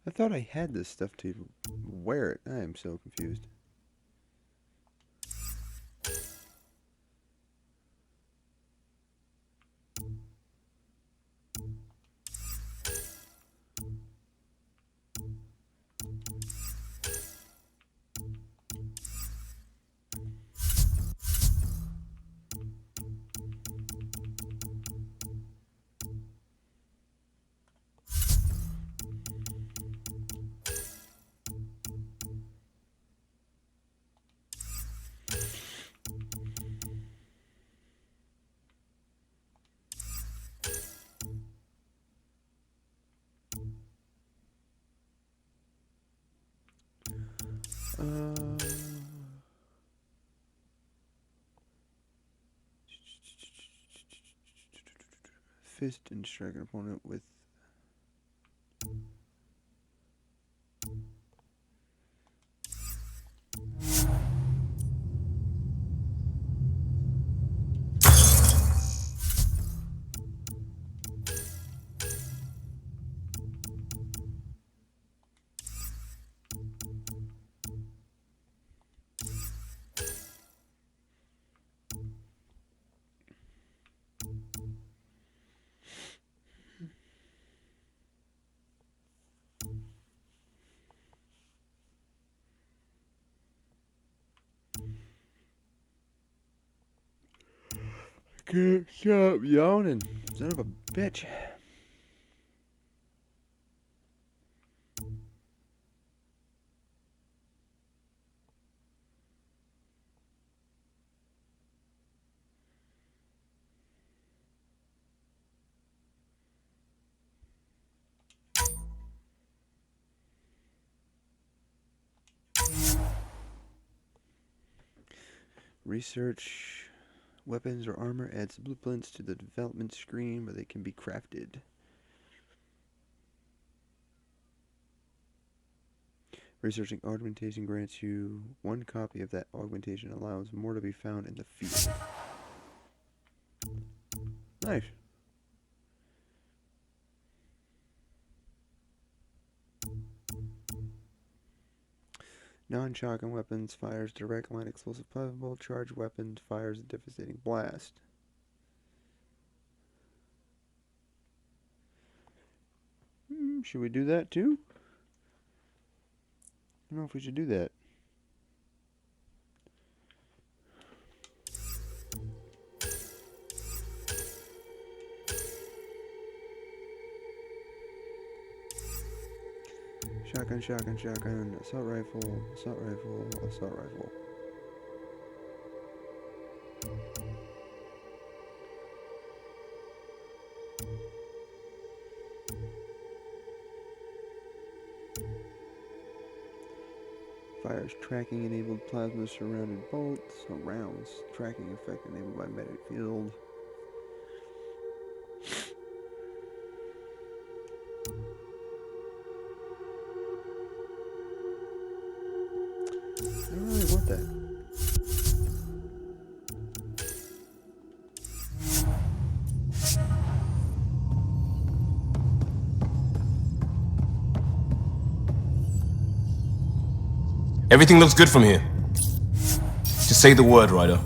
I thought I had this stuff to wear it. I am so confused. Fist and strike an opponent with can't stop yawning. Son of a bitch. Research weapons or armor adds blueprints to the development screen where they can be crafted. Researching augmentation grants you one copy of that augmentation, allows more to be found in the field. Nice. Non-shotgun weapons fires direct line explosive plasma. Charged weapons fires a devastating blast. Should we do that too? I don't know if we should do that. Shotgun, shotgun, shotgun, assault rifle, assault rifle, assault rifle. Fires tracking enabled plasma surrounded bolts, or rounds. Tracking effect enabled by medic field. I don't really want that. Everything looks good from here. Just say the word, Ryder.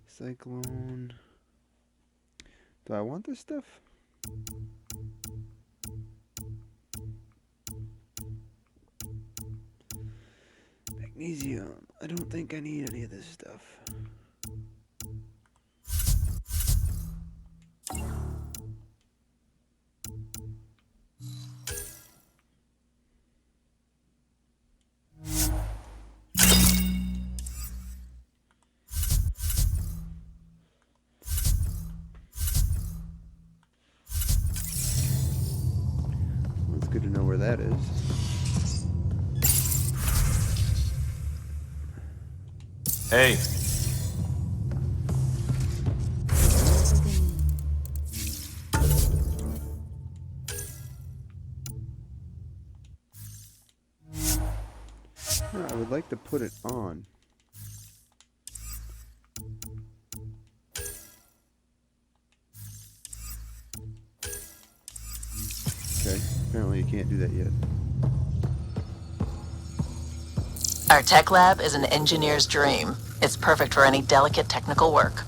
Cyclone. Do I want this stuff? Magnesium. I don't think I need any of this stuff. Well, it's good to know where that is. Hey. I would like to put it on. Okay, apparently you can't do that yet. Our tech lab is an engineer's dream. It's perfect for any delicate technical work.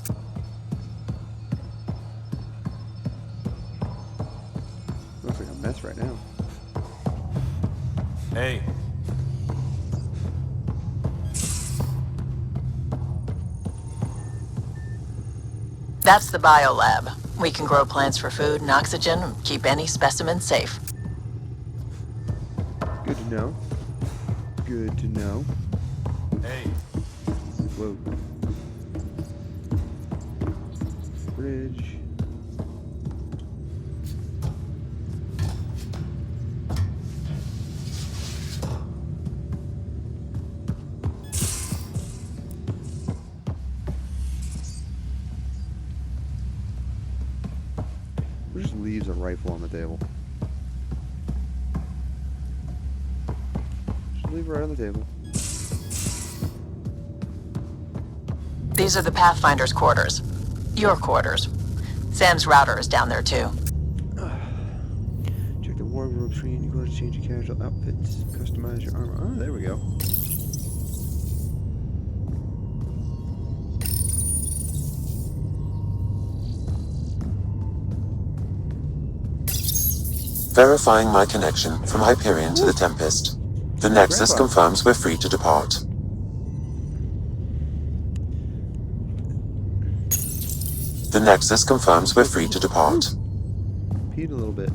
Looks like a mess right now. Hey. That's the biolab. We can grow plants for food and oxygen and keep any specimen safe. Good to know. Good to know. Hey. Whoa. Bridge. Or just leaves a rifle on the table. Just leave it right on the table. These are the Pathfinder's quarters. Your quarters. Sam's router is down there too. Check the wardrobe screen. You go to change your casual outfits. Customize your armor. Oh, there we go. Verifying my connection from Hyperion to the Tempest. The Nexus confirms we're free to depart. The Nexus confirms we're free to depart. Peed a little bit.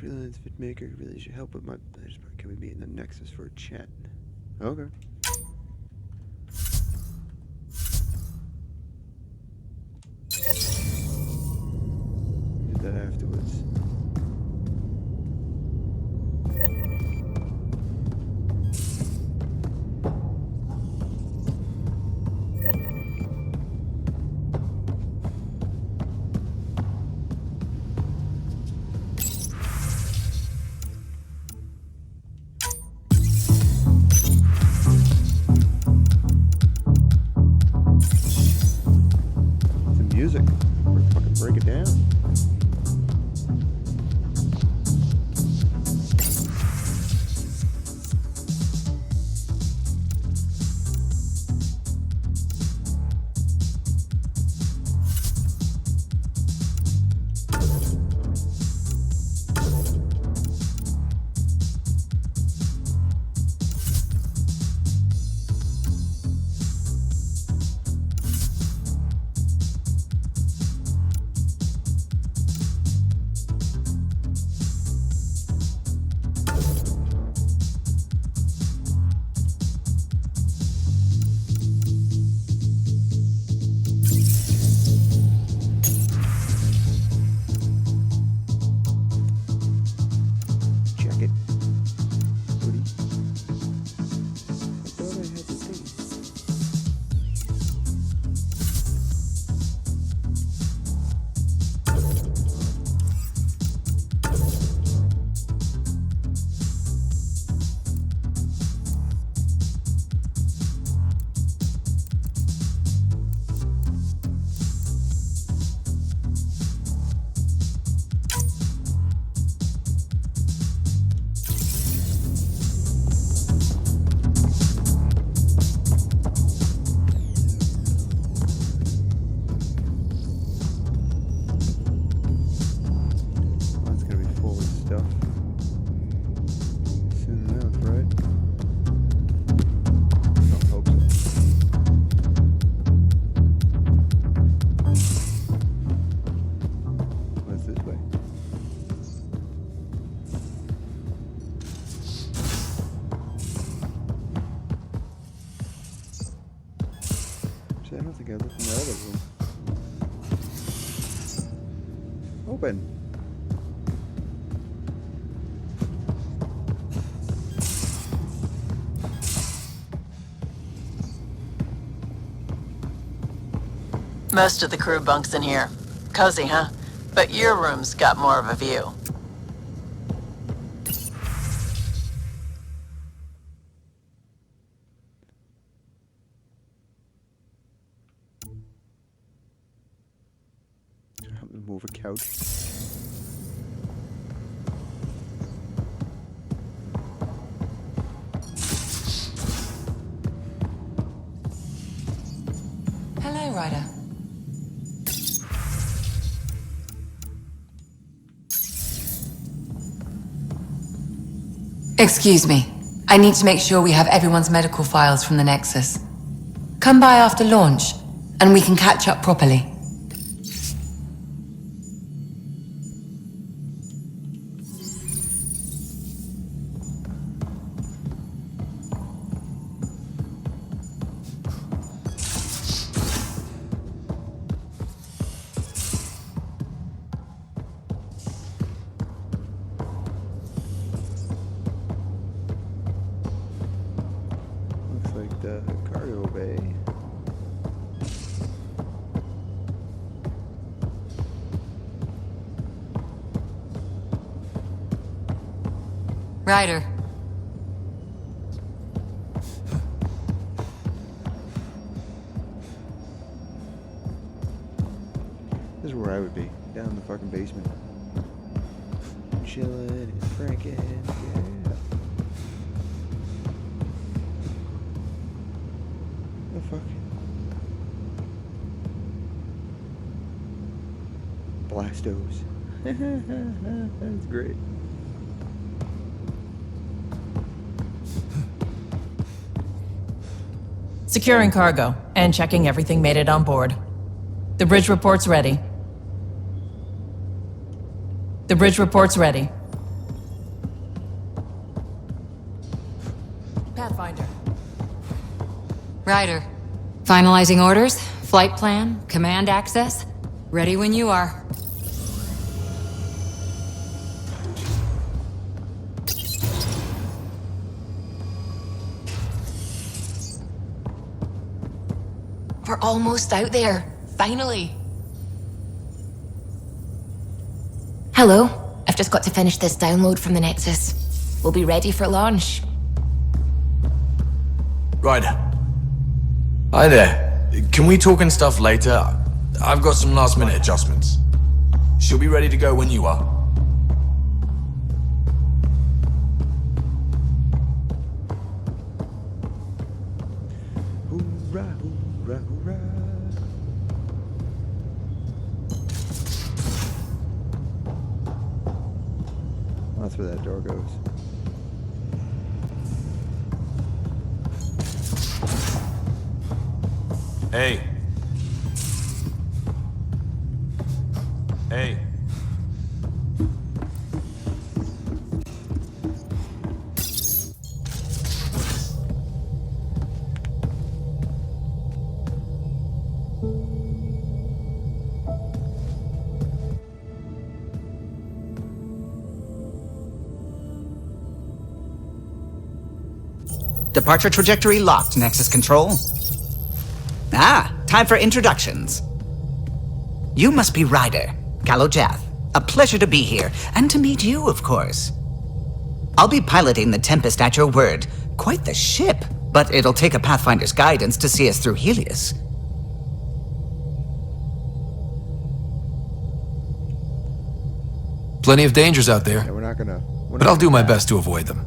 Freelance fit maker really should help with my. Can we be in the Nexus for a chat? Okay. Do that afterwards. Music. Fucking break it down. I don't think I looked in the other room. Open. Most of the crew bunks in here. Cozy, huh? But your room's got more of a view. Move a couch. Hello, Ryder. Excuse me. I need to make sure we have everyone's medical files from the Nexus. Come by after launch, and we can catch up properly. The cargo bay. Ryder. This is where I would be. Down in the fucking basement. Chilling and cranking. Yeah. The fuck? Blastos. That's great. Securing cargo and checking everything made it on board. The bridge report's ready. The bridge report's ready. Pathfinder. Ryder. Finalizing orders, flight plan, command access. Ready when you are. We're almost out there. Finally. Hello. I've just got to finish this download from the Nexus. We'll be ready for launch. Ryder. Hi there. Can we talk and stuff later? I've got some last-minute adjustments. She'll be ready to go when you are. Hoorah, hoorah, hoorah. That's where that door goes. Hey. Hey. Departure trajectory locked, Nexus Control. Ah, time for introductions. You must be Ryder, Kalojath. A pleasure to be here, and to meet you, of course. I'll be piloting the Tempest at your word. Quite the ship, but it'll take a Pathfinder's guidance to see us through Helios. Plenty of dangers out there. Yeah, we're not gonna but I'll do my best to avoid them.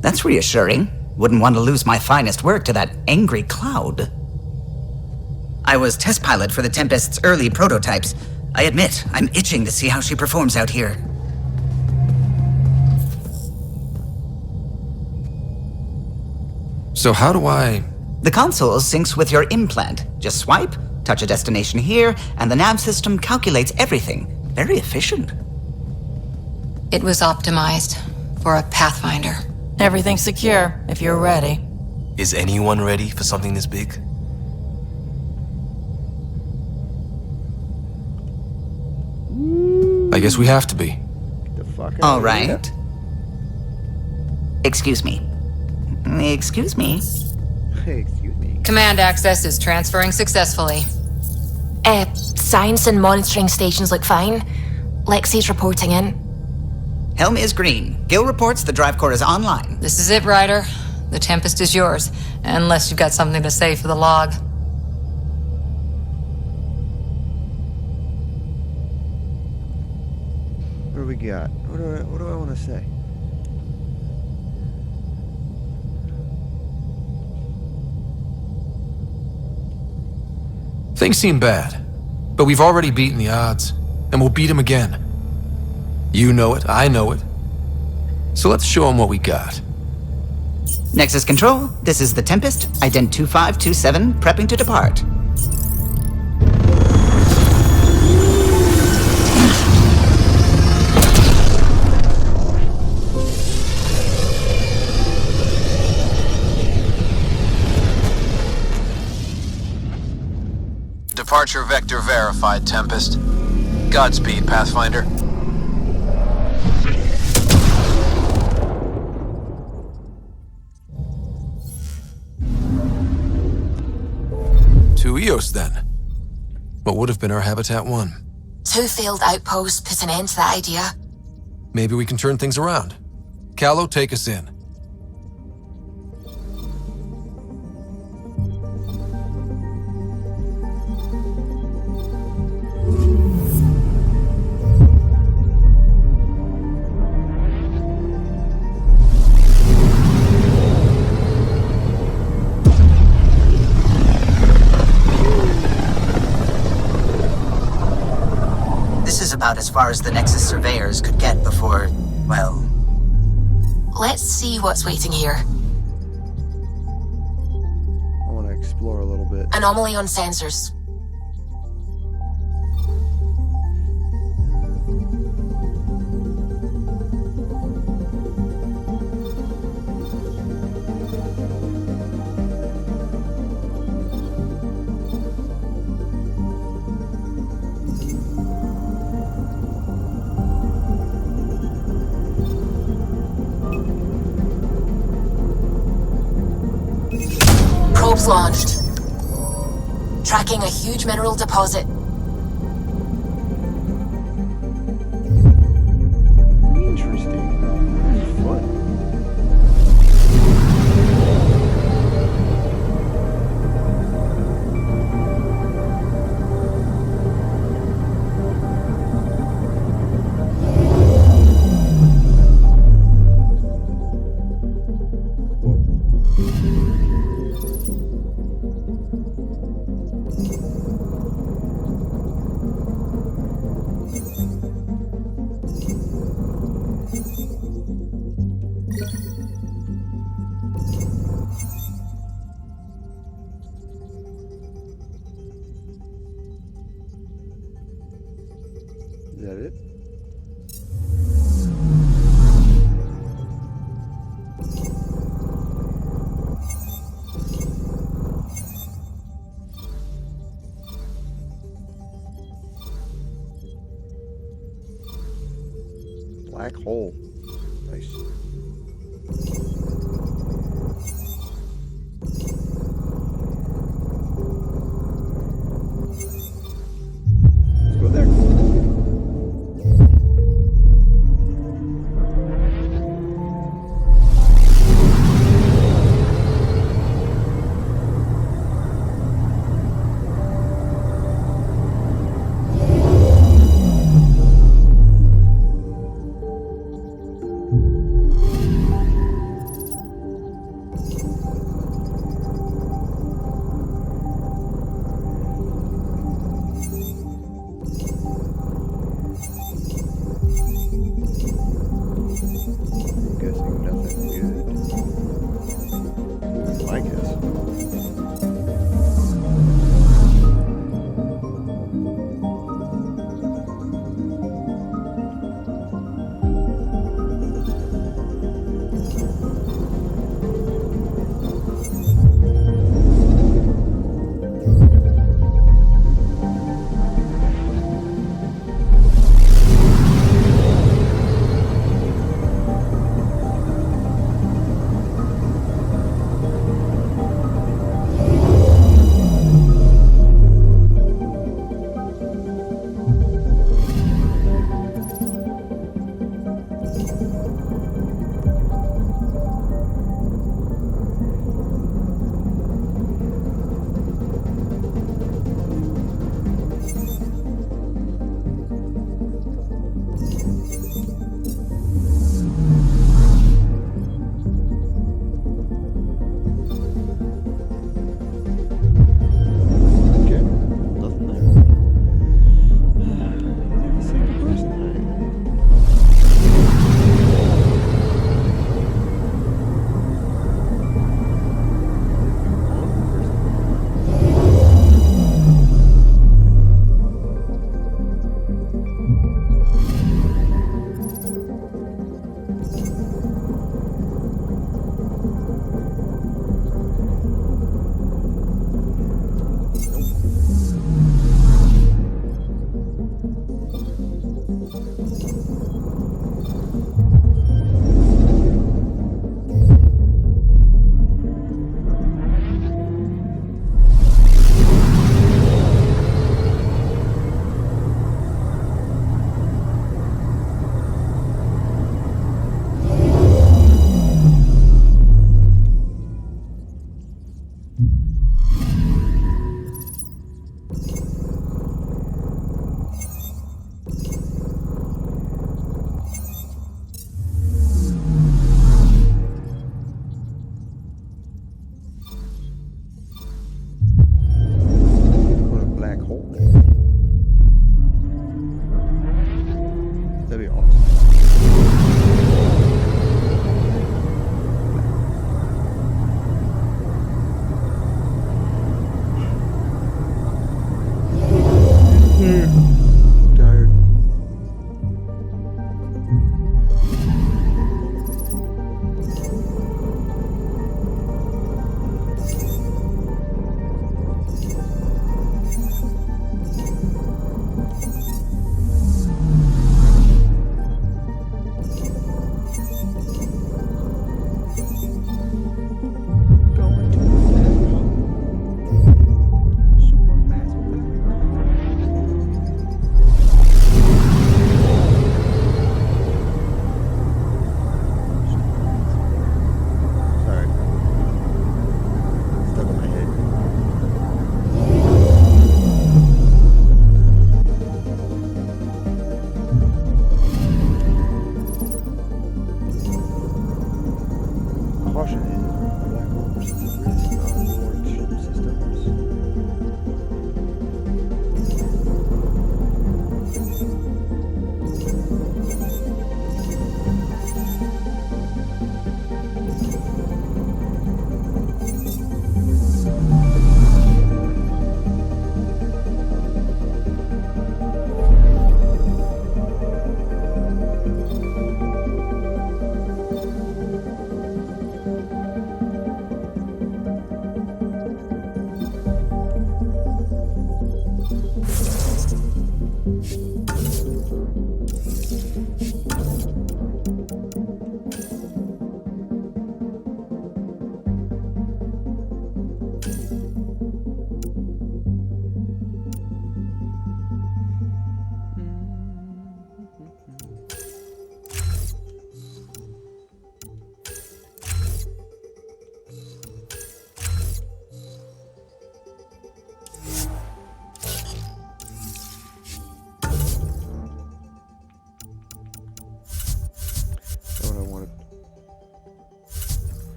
That's reassuring. Wouldn't want to lose my finest work to that angry cloud. I was test pilot for the Tempest's early prototypes. I admit, I'm itching to see how she performs out here. So how do I... The console syncs with your implant. Just swipe, touch a destination here, and the nav system calculates everything. Very efficient. It was optimized for a Pathfinder. Everything's secure, if you're ready. Is anyone ready for something this big? I guess we have to be. The fuck All right. Excuse me. Excuse me. Hey, excuse me. Command access is transferring successfully. Science and monitoring stations look fine. Lexi's reporting in. Helm is green. Gil reports the drive core is online. This is it, Ryder. The Tempest is yours, unless you've got something to say for the log. What do we got? What do I want to say? Things seem bad, but we've already beaten the odds, and we'll beat them again. You know it, I know it. So let's show them what we got. Nexus Control, this is the Tempest, ident 2527, prepping to depart. Departure vector verified, Tempest. Godspeed, Pathfinder. To Eos, then. What would have been our Habitat 1? 2 failed outposts put an end to that idea. Maybe we can turn things around. Callow, take us in. About as far as the Nexus surveyors could get before, well... Let's see what's waiting here. I want to explore a little bit. Anomaly on sensors. Probes launched. Tracking a huge mineral deposit. Interesting. Fun. Is that it? Black hole. Nice. Let's go there.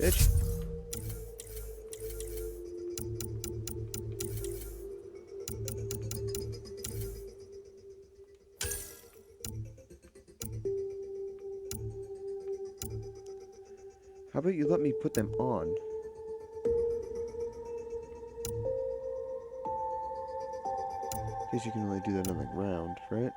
bitch. How about you let me put them on? Guess you can only do that on the ground, right?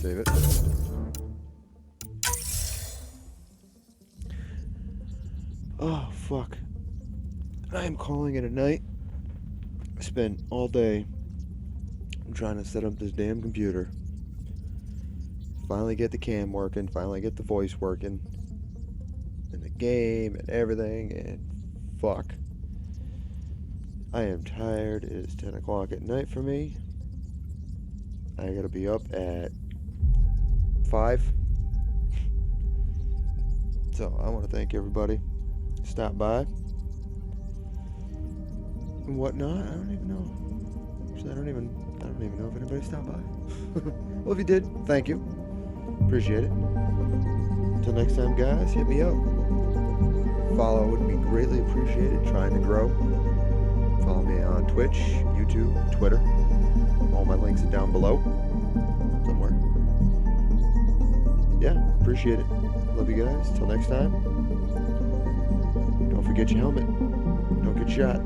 Save it. Oh, fuck. I am calling it a night. I spent all day trying to set up this damn computer. Finally get the cam working, finally get the voice working. And the game and everything, and fuck. I am tired. It is 10 o'clock at night for me. I gotta be up at 5. So I want to thank everybody. Stop by and whatnot. I don't even know. Actually, I don't even know if anybody stopped by. Well, if you did, thank you. Appreciate it. Until next time, guys, hit me up. Follow would be greatly appreciated. Trying to grow. Follow me on Twitch, YouTube, Twitter. All my links are down below. Somewhere. Yeah, appreciate it. Love you guys. Till next time. Don't forget your helmet. Don't get shot.